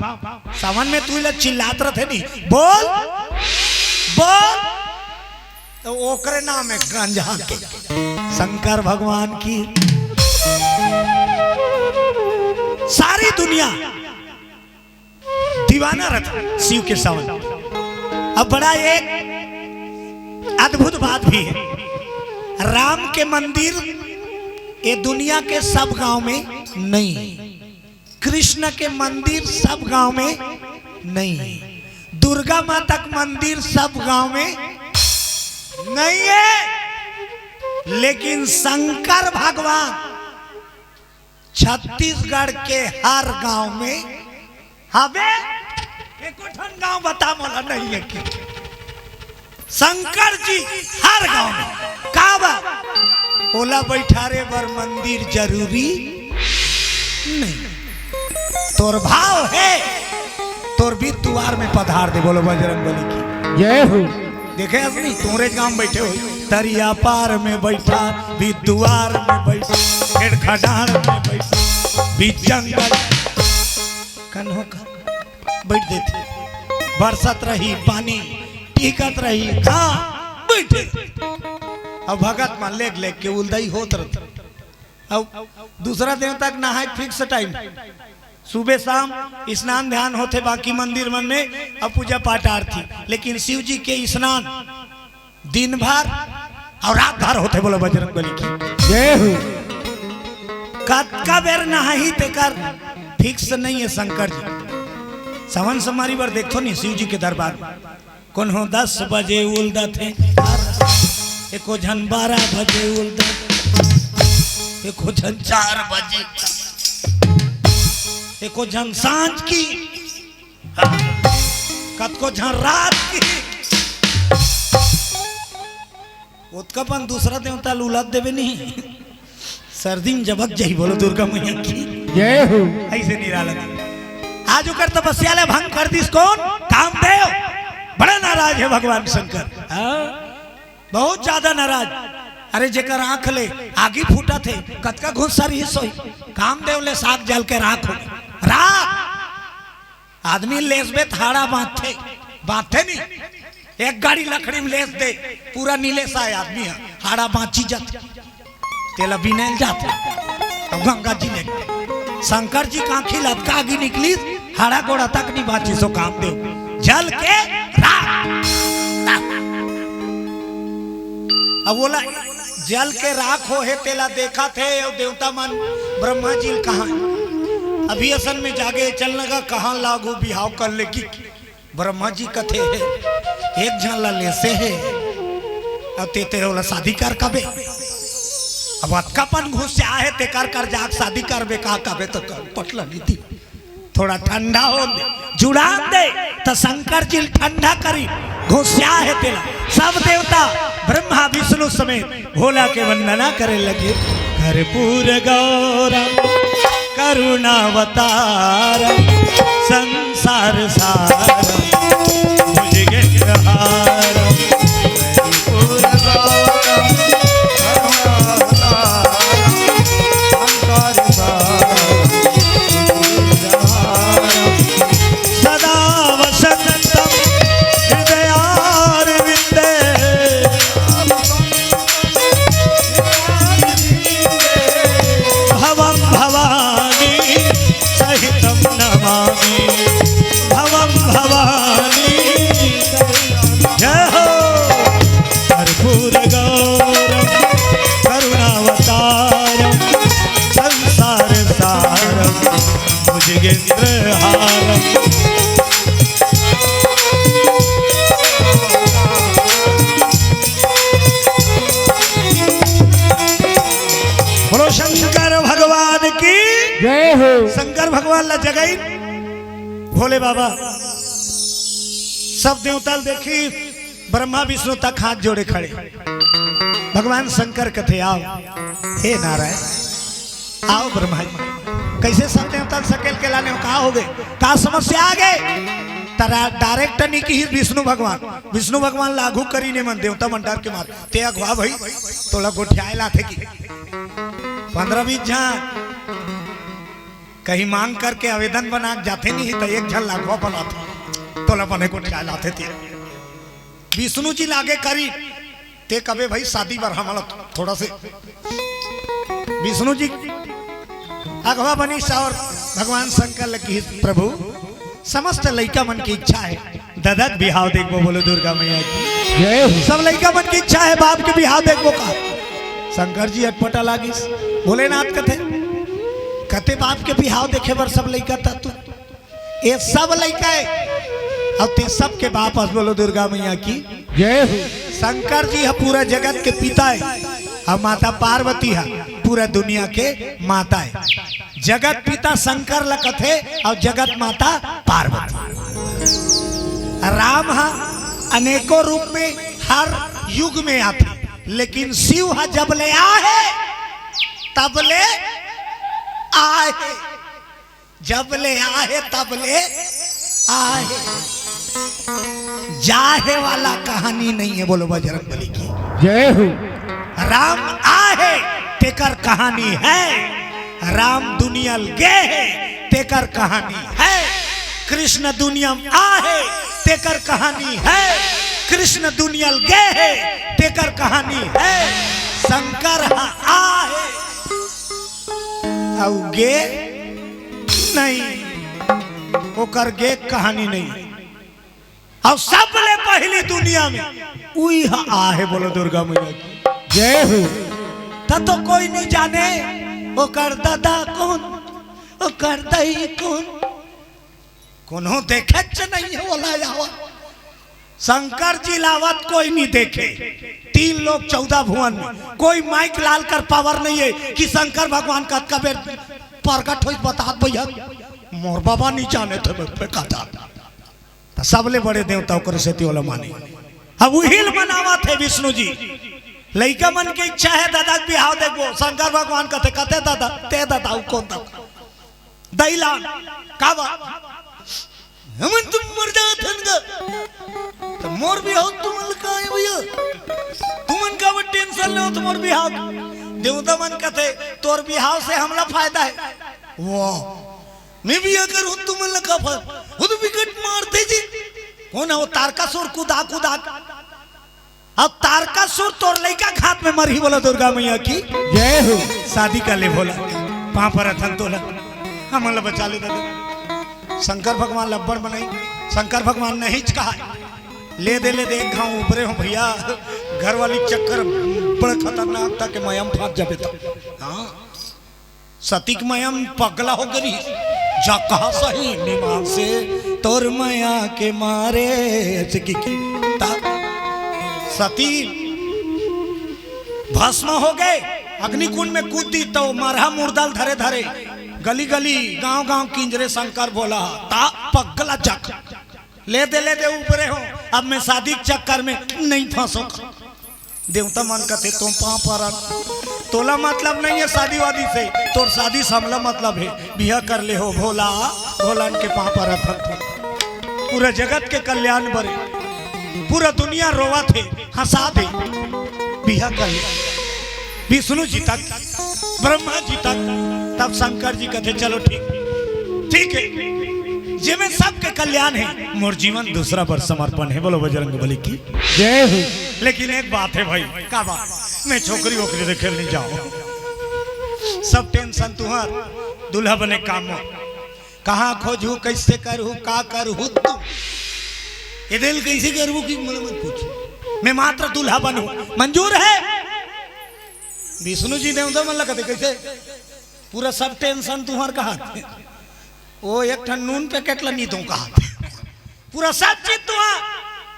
सावन में तू लोग चिल्लात रहे नहीं बोल बोल तो ओकरे नाम है गंजा के। शंकर भगवान की सारी दुनिया दीवाना रहता शिव के सावन। अब बड़ा एक अद्भुत बात भी है, राम के मंदिर ये दुनिया के सब गांव में नहीं, कृष्ण के मंदिर सब गांव में नहीं, दुर्गा माता का मंदिर सब गांव में नहीं है, लेकिन शंकर भगवान छत्तीसगढ़ के हर गांव में हवे। एको ठन गांव बता मोला नहीं है कि शंकर जी हर गांव में काबा ओला बैठारे बर मंदिर जरूरी नहीं। तोर भाव है तोर भी द्वार में पधार दे। बोलो बजरंगबली की जय हो। देखे असली तोरे गांव बैठे हो, दरिया पार में बैठा भी द्वार में बैठा, खेड़ खडार में बैठा भी जंगल कन्हो का बैठ देते, बरसत रही पानी टिकत रही हाँ बैठे। अब भगत मान लेग लेग के उलदाई होत रहते। अब दूसरा दिन तक नहाए फिक्स टाइम, सुबह शाम स्नान ध्यान होते बाकी मंदिर मन में अब पूजा पाठ आरती, लेकिन शिव जी के स्नान दिन भर और रात भर होते। बोलो बजरंगबली की जय हो। का बेर नहाही तेकर फिक्स नहीं है। शंकर जी सवन समारी बार देखो नहीं शिव जी के दरबार में कौन हो 10 बजे उलदा थे, एको झन 12 बजे उलदा, एको झन 4 बजे, एको झन सांझ की, कतको झन रात की। उत्कपन दूसरा देवता उलद देवे नहीं, सर्दी में जबक जाही। बोलो दुर्गा मैया की जय हो। ऐसे निराला आज उकर तपस्या ले भंग कर दिस कौन कामदेव। बड़ा नाराज है भगवान शंकर, बहुत ज्यादा नाराज। अरे जेकर आंख ले आगी फूटा थे कतका घुसर ही सोई, कामदेव ले साग जल के राख हो राख। आदमी लेसबे थाड़ा बांधे बांधे नहीं, एक गाड़ी लकड़ी में लेस दे पूरा नीले सा आदमी है हाड़ा बांची जाते तेला बिनेल जाते। अब गंगा जी ने शंकर जी का आंखी लटका आगी निकली, हाड़ा गोड़ा तक नहीं बाची। सो कामदेव जल के राख। अब बोला जल के राख हो है तेला देखा थे और देवता मन ब्रह्मा जी कहा अभी असन में जागे चल लगा कहाँ लागू बिहाव कर ले की। ब्रह्मा जी कथे है एक झन ला ले से है और ते तेरे वाला शादी कर कबे। अब अतकापन घुस से आहे ते कर जाग शादी कर बे कहा कबे तो पटला नीति थोड़ा ठंडा हो दे जुड़ा दे तो शंकर जी ठंडा करी घुस्या है तेला। सब देवता ब्रह्मा विष्णु समेत भोला के वंदना करे लगे। कर्पूर गौरम करुणावतार संसार सारम भुजगेन्द्रहारम कर्पूर गौरम करुणावतारम सदा वसंतम हृदयारविंदे भवं भवानी सहितं नमामि भवं भवानी जय हो। कर्पूर गौरम करुणावतारम संसार सारम भुजगेन्द्रहारम। बोलो शंकर भगवान की जय हो। शंकर भगवान ला जगई भोले बाबा सब देवता देखी ब्रह्मा विष्णु तक हाथ जोड़े खड़े। भगवान शंकर कथे आओ हे नारायण आओ ब्रह्मा जी। कैसे सब देवता सकेल के लाने कहा हो गए का समस्या आ गए तरा डायरेक्ट नहीं की विष्णु भगवान लागू करी ने मन देवता मन डर के मार ते अगवा भाई तोला गोठियाए लाथे की 15-20 जन कहीं मांग करके आवेदन बना जाते नहीं तो एक झन लागवा बनाते तोला बने गोठियाए लाथे थे विष्णु जी लागे करी ते कबे भाई शादी बार हमारा थोड़ा से विष्णु जी अगवा बनी और भगवान शंकर लगी प्रभु समस्त लड़का मन की इच्छा है ददक बिहाव देखो बोलो दुर्गा मैया की सब लड़का मन की इच्छा है बाप के बिहाव देखो का शंकर जी अटपटा लागी भोलेनाथ कथे बाप के बिहाव देखे बर सब लड़का था तू ये सब लड़का है अब ते सब के बाप बोलो दुर्गा मैया की जय हो। शंकर जी है पूरा जगत के पिता है और माता पार्वती है पूरा दुनिया के माता है जगत पिता शंकर लकथे और जगत माता पार्वती राम है अनेकों रूप में हर युग में आते लेकिन शिव है जब ले आए तब ले आए जब ले आए तब ले आए जाहे वाला कहानी नहीं है बोलो बजरंगबली की जय हो। राम आहे तेकर कहानी है राम दुनिया गे है तेकर कहानी है कृष्ण दुनिया आहे तेकर कहानी है कृष्ण दुनिया गे है तेकर कहानी है शंकर आहे औ गे नहीं ओकर गे कहानी नहीं और सबले पहली दुनिया में उही आहे बोलो दुर्गा मैया की जय हो। तो कोई नहीं जाने ओकर दादा कौन ओकर दाई कौन कोनो देखे नहीं है बोला जावा शंकर जी लावत कोई नहीं देखे 3 लोग 14 भुवन में कोई माइक लाल कर पावर नहीं है कि शंकर भगवान का कबे प्रकट हो बता भैया मोर बाबा नहीं जाने थे पे कथा सबले बड़े देवता से वाला माने अब उहिल मनावा थे विष्णु जी लड़का मन की इच्छा है दादा बिहाव देखो शंकर भगवान कहते कहते दादा ते दादा कौन दादा दैला कावा हम तुम मर जाथन तो मोर बिहाव तुम लका है भैया तुमन का वो टेंशन लो तुम मोर बिहाव देवता मन कहते तोर बिहाव से हमला फायदा है वाह मैं भी अगर हूं तुम लका वो तो विकेट मारते जी हो ना वो तारकासुर कूदा अब तारकासुर तोर लड़का घात में मरी बोला दुर्गा मैया की जय हो। शादी कर ले बोला पापा रथन तोला हम बचा ले दादा शंकर भगवान लब्बड़ बनाई शंकर भगवान नहीं कहा ले दे एक घाव उबरे हो भैया घर वाली चक्कर बड़ा खतरनाक था कि मयम फाट जाबे था हाँ सतीक मयम पगला हो गई जा कहा सही निमान से तोर माया के मारे सती भस्म हो गए अग्निकुंड में कूद दी तो मरहा मुर्दल धरे धरे गली गली गांव गांव किंजरे शंकर बोला ता पगला चक ले दे ऊपरे हो अब मैं शादी चक्कर में नहीं फंसो देवता मन कहते तुम पापा तोला मतलब नहीं है शादी वादी से तोर शादी से हमला मतलब है बिहा कर ले हो भोला भोलान के पापा रथन पूरा जगत के कल्याण बरे पूरा दुनिया रोवा थे हंसा थे बिहा कर ले विष्णु जी तक ब्रह्मा जी तक तब शंकर जी कहते चलो ठीक है जिसमें सबके कल्याण है मोर जीवन दूसरा पर समर्पण है बोलो बजरंगबली की जय हो। लेकिन एक बात है भाई क्या बात मैं छोकरी वोकरी से खेलने जाओ सब टेंशन तुहार दूल्हा बने काम कहाँ खोजू कैसे करूँ का करूँ तू ये दिल कैसे करूँ कि मत पूछ मैं मात्र दूल्हा बनू मंजूर है विष्णु जी ने मन लगते कैसे पूरा सब टेंशन तुम्हार कहा वो एक ठन नून पैकेट ला नहीं दूं कहा पूरा सब चीज तुहा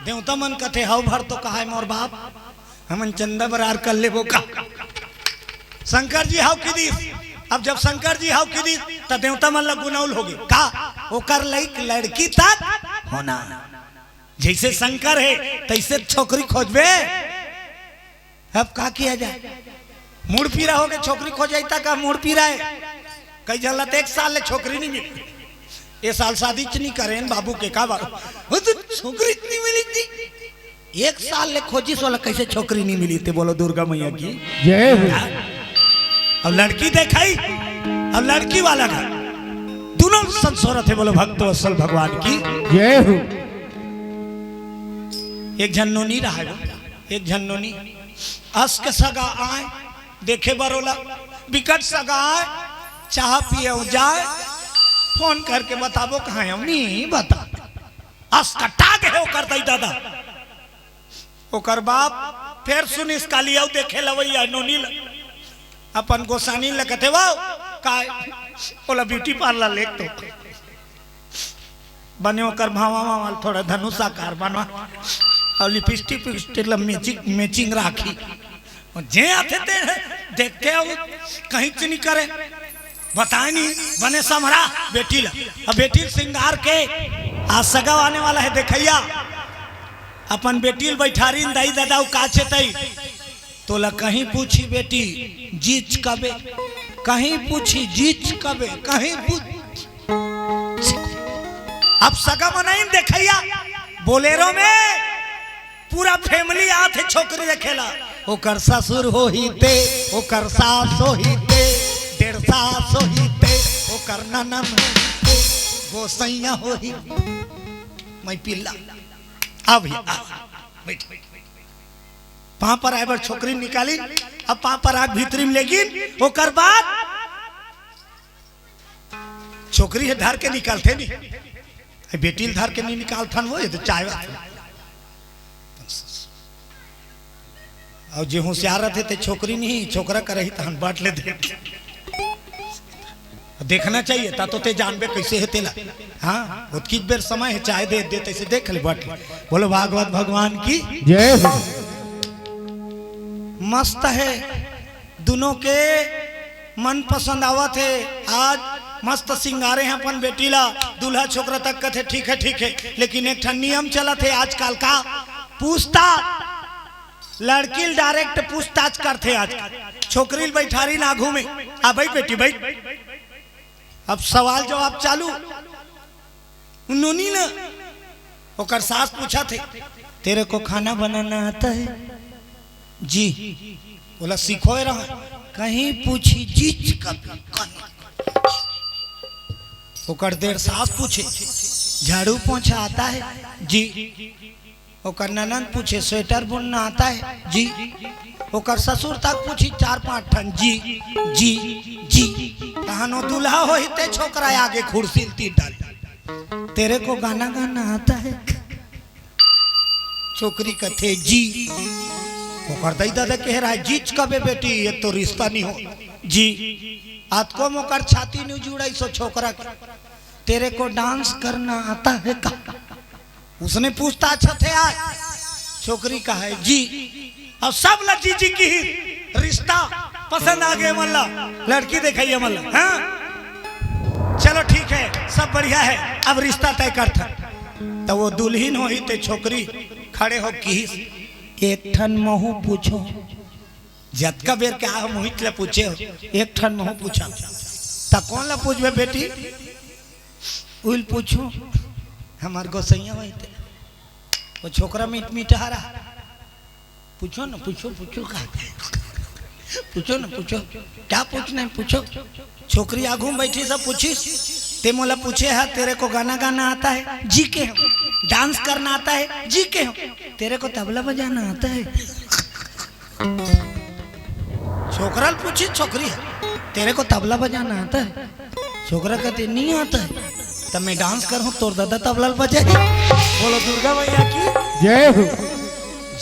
देवता मन कथे हाउ भर तो कहा है मोर बाप हमन चंदा बरार कर ले वो का शंकर जी हाउ की दी अब जब शंकर जी हाउ की दी तो देवता मन ला गुनौल होगी का ओकर लाइक लड़की तक होना जैसे शंकर है तैसे छोकरी खोजबे अब का किया जाए मुड़ पीरा हो गए छोकरी खोज का मुड़ पीरा है कई जल्लत 1 साल ले छोकरी नहीं मिली ये साल शादी नहीं करें बाबू के का बाबू वो तो छोकरी इतनी मिली थी 1 साल ले खोजी सोला कैसे छोकरी नहीं मिली थी बोलो दुर्गा मैया की जय हो। अब लड़की देखाई अब लड़की वाला घर दोनों संसोर थे बोलो भक्त वत्सल भगवान की जय हो। एक झन्नोनी रहा एक झन्नोनी हंस के सगा आए देखे बरोला विकट सगा आए चाह पिए जाए फोन करके बताबो कहाँ है नहीं बता हंस कटा के हो कर दई दादा ओकर बाप फिर सुनिस काली आओ देखे लवैया नोनी अपन गोसानी लगते वो का बोला ब्यूटी पार्लर ले तो बने ओकर भावा माल थोड़ा धनुषाकार बनवा और लिपस्टिक पिस्टिक मैचिंग राखी और जे आते थे देखते हो कहीं चुनी करे बताए नहीं बने समरा बेटी ला अब बेटी सिंगार के आज सगा आने वाला है देखैया अपन बेटी बैठारी दाई दादा काचे तई तोला कहीं पूछी बेटी जीच कबे कहीं पूछी जीच कबे कहीं पूछ अब सगा मनाई देखैया बोलेरो में पूरा फैमिली आते छोकरी देखेला ओकर ससुर हो ही ते ओकर सास हो ही ते डेढ़ सास हो ही ते ओकर ननद गोसैया हो ही मैं पिल्ला अब बैठ वहां पर आए बार छोकरी निकाली अब वहां पर आग भीतरी में लेगी ओकर बाद छोकरी है धार के निकालते नहीं बेटी धार के नहीं निकालता वो ये तो चाय और जो होशियार रहते थे छोकरी नहीं छोकरा कर रही तहन बांट ले देखना चाहिए ता तो ते जानबे कैसे है तेला हाँ उतकी बेर समय है चाय दे दे तैसे देख ले बांट ले बोलो भागवत भगवान की जय हो। मस्त है दोनों के मन पसंद आवत है आज मस्त सिंगारे हैं अपन बेटी ला दूल्हा छोकरा तक का थे ठीक है लेकिन एक ठन नियम चला थे आजकल का पूछताछ लड़की डायरेक्ट पूछताछ करते आज छोकरी बैठारी नाघू में आ भाई बेटी भाई अब सवाल जवाब चालू उन्होंने ना ओकर सास पूछा थे तेरे को खाना बनाना आता है जी बोला सीखो रहा कहीं पूछी जीच कभी ओकर देर सास पूछे झाड़ू पोंछा आता है जी ओकर ननद पूछे स्वेटर बुनना आता है जी ओकर ससुर तक पूछी 4-5 ठन जी जी जी कहानो दूल्हा हो ही ते छोकरा आगे खुर्सी तीर डाल तेरे को गाना गाना आता है छोकरी कथे जी ओकर दई दादा कह रहा है जीच कबे बेटी ये तो रिश्ता नहीं हो जी आज को मोकर छाती नहीं जुड़ाई सो छोकरा के तेरे को डांस करना आता है का उसने पूछता अच्छा थे आज छोकरी का है जी और सब लजी जी की रिश्ता पसंद आ गए मल्ला लड़की दिखाइए मल्ला हाँ चलो ठीक है सब बढ़िया है अब रिश्ता तय करता तो वो दुल्हन हो ही ते छोकरी खड़े हो की एक ठन महू पूछो जतका बेर क्या मोहित ले पूछे हो एक ठन महू पूछा ता कौन ला पूछबे बेटी उल पूछो हमार गोसैया वही थे वो छोकरा मीट मीठा पूछो ना पूछो का पूछो ना पूछो क्या पूछना है पूछो छोकरी आगू में बैठी सब पूछी ते मोला पूछे है तेरे को गाना गाना आता है जी के हो डांस करना आता है जी के हो तेरे को तबला बजाना आता है छोकरा पूछी छोकरी है तेरे को तबला बजाना आता है छोकरा कहते नहीं आता है तब मैं डांस करूं तोर दादा तबला बजे बोलो दुर्गा मैया की जय हो।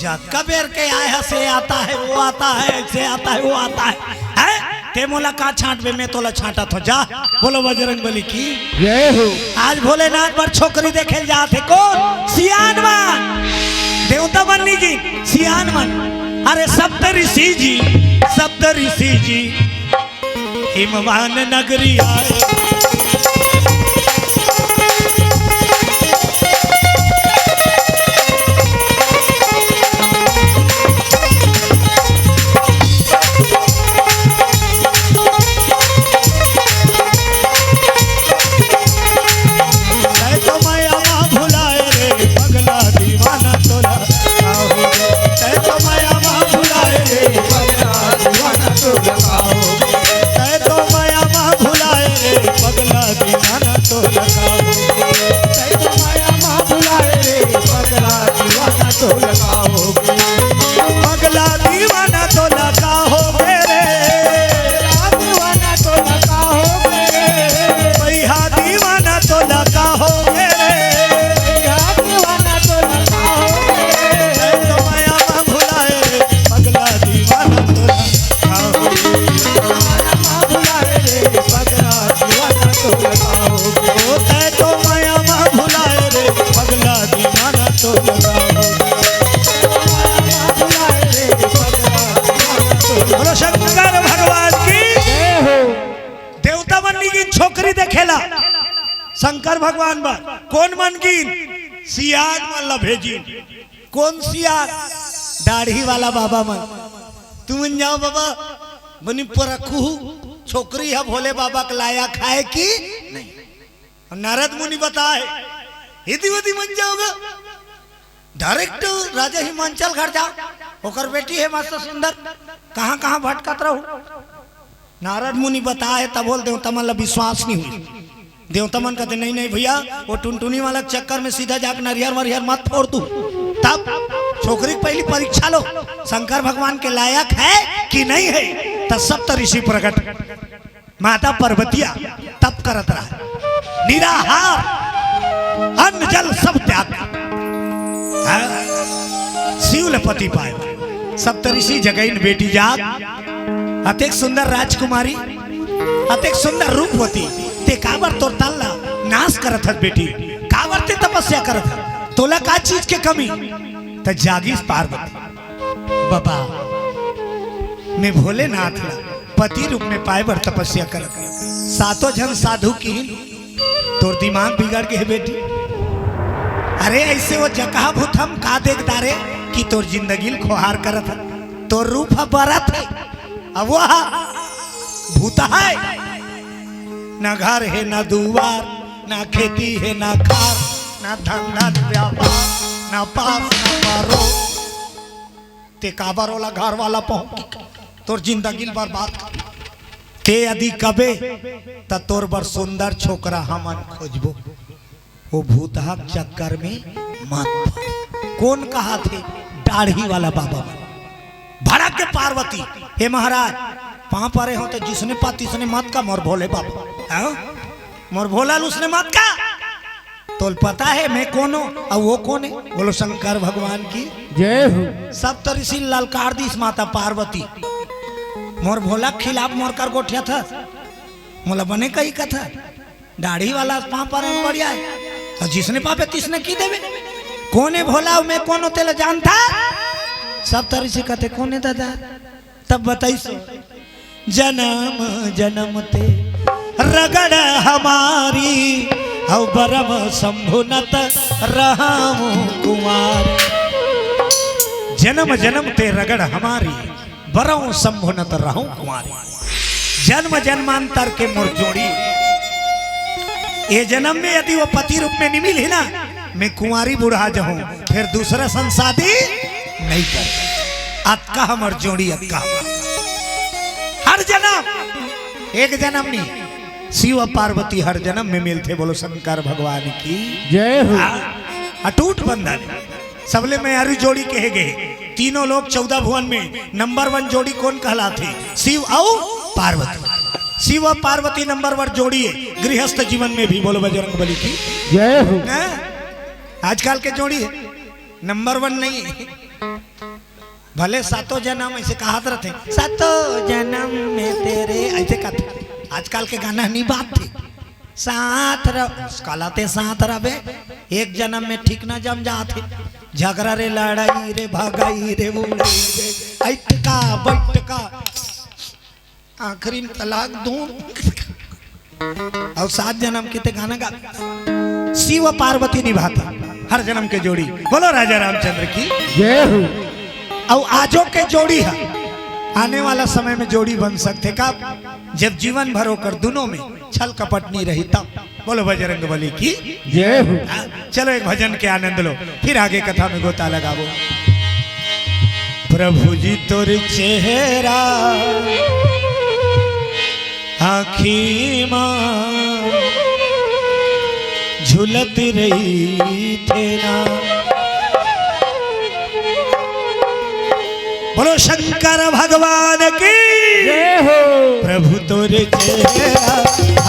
जात का बेर के आए है से आता है वो आता है ऐसे आता है वो आता है ते मोला का छांट में मैं तोला छांटा तो जा बोलो बजरंग बली की जय हो। आज भोलेनाथ पर छोकरी देखे जाते कौन सियान मन देवता बन्नी जी सियान मन अरे सप्त ऋषि जी हिमवान नगरी आए शंकर भगवान बा कौन मन गिन सियार मन भेजी कौन सियार दाढ़ी वाला बाबा मन तुम जाओ बाबा बनी परखू छोकरी है भोले बाबा के लाया खाए की नहीं नारद मुनि बताए हिदी वदी मन जाओगे डायरेक्ट राजा हिमांचल घर जाओ ओकर बेटी है मस्त सुंदर कहाँ कहाँ भटकत रहो नारद मुनि बताए तब बोल देवता मन विश्वास नहीं हुई देवता मन कहते नहीं नहीं भैया वो टुनटुनी वाला चक्कर में सीधा जाकर नरियर वरियर मत फोड़ तू तब छोकरी पहली परीक्षा लो शंकर भगवान के लायक है कि नहीं है तब सप्त ऋषि प्रकट माता पार्वतिया तप करत रहा निराहार अन्न जल सब त्याग शिवलपति पाए सप्त ऋषि जगैन बेटी जाग अतेक सुंदर राजकुमारी अतेक सुंदर रूपवती ते काबर तोर तल्ला नाश करत हत बेटी काबर ते तपस्या करत हत तोला का चीज के कमी त जागीस पार्वती बाबा मैं भोलेनाथ ला पति रूप में पाए बर तपस्या करत सातों जन साधु की तोर दिमाग बिगड़ के है बेटी अरे ऐसे वो जगह भूत हम का देख दारे कि तोर जिंदगी खोहार करत है तोर रूप बरत है अब वो भूता है ना घर है ना दुआर ना खेती है ना खार ना धंधा ना व्यापार ना पास ना पारो ते काबर वाला घर वाला पहुंच तोर जिंदगी बर्बाद ते यदि कबे त तोर बर सुंदर छोकरा हमन खोजबो वो भूतहा चक्कर में मत कौन कहा थे दाढ़ी वाला बाबा भड़क के पार्वती हे महाराज वहां परे हो तो जिसने पाती उसने मत का मोर भोले बाबा मोर भोला उसने मत का तो पता है मैं कौन हूँ और वो कौन है बोलो शंकर भगवान की जय हो सब तो ऋषि ललकार दी माता पार्वती मोर भोला खिलाफ मोर कर गोठिया था मोला बने कही कथा दाढ़ी वाला वहां पर बढ़िया है और जिसने पापे तिसने की देवे कौन है भोला मैं कौन होते ला जानता सब तरह से कहते कौन है दादा तब बताई सो जन्म जन्म ते रगड़ हमारी हव बरम शंभुनत रहामु कुमार जन्म जन्म ते रगड़ हमारी बरम शंभुनत रहूं कुमारी जन्म जन्मांतर के मोर जोड़ी ये जन्म में यदि वो पति रूप में नहीं मिली ना मैं कुंवारी बुढ़ा जाऊं फिर दूसरा संसादी नहीं कर अक्का हमर जोड़ी अक्का हर जन्म एक जन्म नहीं शिव पार्वती हर जन्म में मिलते बोलो शंकर भगवान की जय हो अटूट बंधन सबले में यारी जोड़ी कहे गए तीनों लोग 14 भुवन में नंबर 1 जोड़ी कौन कहलाते शिव और पार्वती शिव और पार्वती नंबर 1 जोड़ी है गृहस्थ जीवन में भी बोलो बजरंग बली की जय हो आजकल के जोड़ी है नंबर 1 नहीं है भले सातों जन्म ऐसे कहात रहते सातों जन्म में तेरे ऐसे कहते आजकल के गाना नहीं बात थी साथ कहलाते साथ रहे एक जन्म में ठीक ना जम जाते झगड़ा रे लड़ाई रे भगाई रे उड़ाई रे ऐटका बैठका आखिरी में तलाक दूं और 7 जन्म के ते गाना गा शिव पार्वती निभाता हर जन्म के जोड़ी बोलो राजा रामचंद्र की जय हो और आजो के जोड़ी है आने वाला समय में जोड़ी बन सकते कब जब जीवन भर होकर दोनों में छल कपट नहीं रही तब बोलो बजरंग बली की जय हो चलो एक भजन के आनंद लो फिर आगे कथा में गोता लगाओ प्रभु जी तोर चेहरा आखी मां झुलत रही थे ना बोलो शंकर भगवान की जय हो प्रभु तोरे चेहरा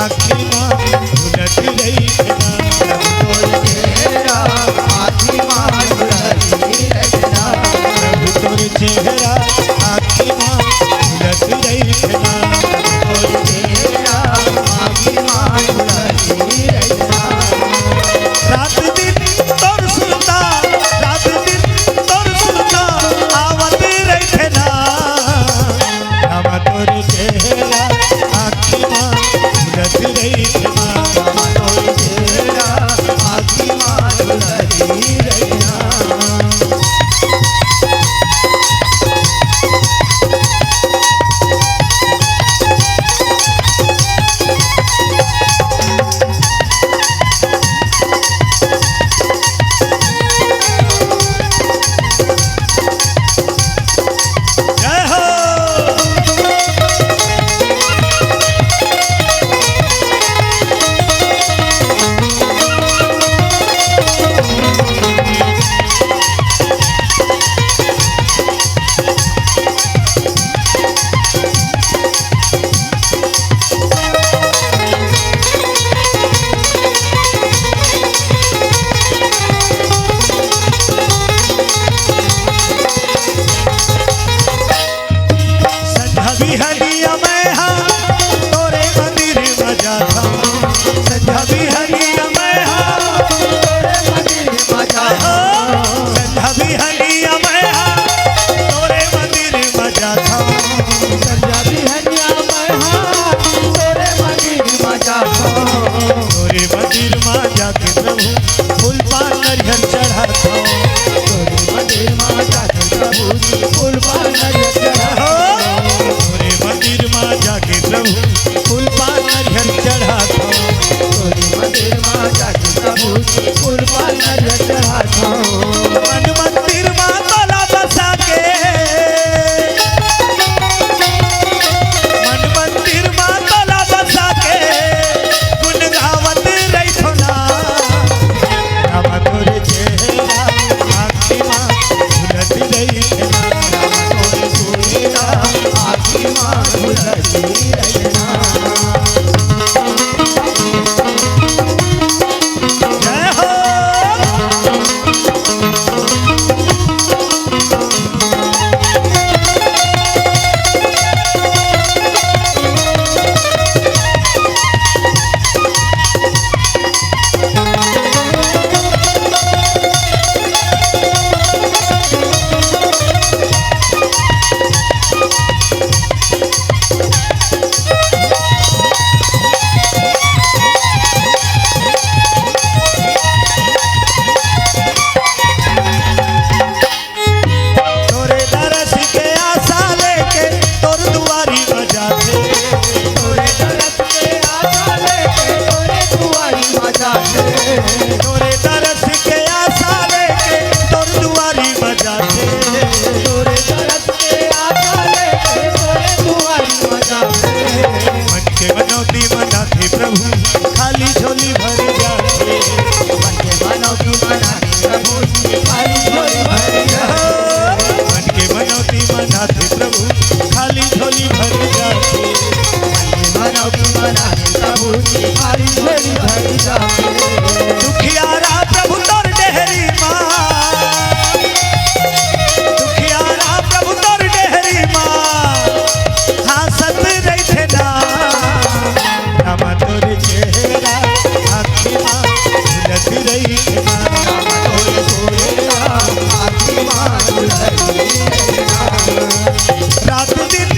आखी मां झुलत रही थे ना प्रभु तोरे चेहरा आखी मां झुलत रही थे ना रात दिन तोर सुनता रात दिन तोर सुनता आवत रही थे ना हम तोर चेहरा आखी मां झुलत रही थे ना बिहनिया मैं हाँ तोरे मंदिर में जाता संझा बिहनिया मैं हाँ तोरे मंदिर में जाता संझा बिहनिया मैं हाँ तोरे मंदिर में जाता संझा बिहनिया मैं हाँ तोरे मंदिर में जाता तोरे मंदिर में जाके प्रभु फूल पान नरियर चढ़ाता तोरे मंदिर में जाके प्रभु फूल पान नरियर चढ़ाता तोरे मंदिर में जाके प्रभु फूल पान नरियर चढ़ाता तोरे मंदिर में जाके प्रभु फूल पान नरियर चढ़ाता मन मंदिर में तोला बसा के मन मंदिर में तोला बसा के गुन गावत रही थोना राम तोरे चेहरा आँखी माँ झुलत रही तोरे चेहरा आँखी माँ झुलती रहना जय हो तोरे दरस के आशा लेके तोर दुआरी बजाते तोरे दरस के आशा लेके तोरे दुआरी में जाते तोरे दरस के आशा लेके तोर दुआरी बजाते तोरे दरस के आशा लेके तोरे दुआरी में जाते मन के मनौती मनाते प्रभु खाली झोली भर जाते मन के मनौती मनाते प्रभु खाली झोली भर जाते मन के मनौती मनाते प्रभु खाली झोली भर जाते मन के मनौती मनाते प्रभु खाली झोली भर जाते दुखियारा प्रभु तोर डेहरी माँ दुखियारा प्रभु तोर डेहरी माँ हासत रही थे ना रामा तोर चेहरा आँखी माँ झुलत रही थे ना तोरे चेहरा आँखी माँ झुलती रहना रात दिन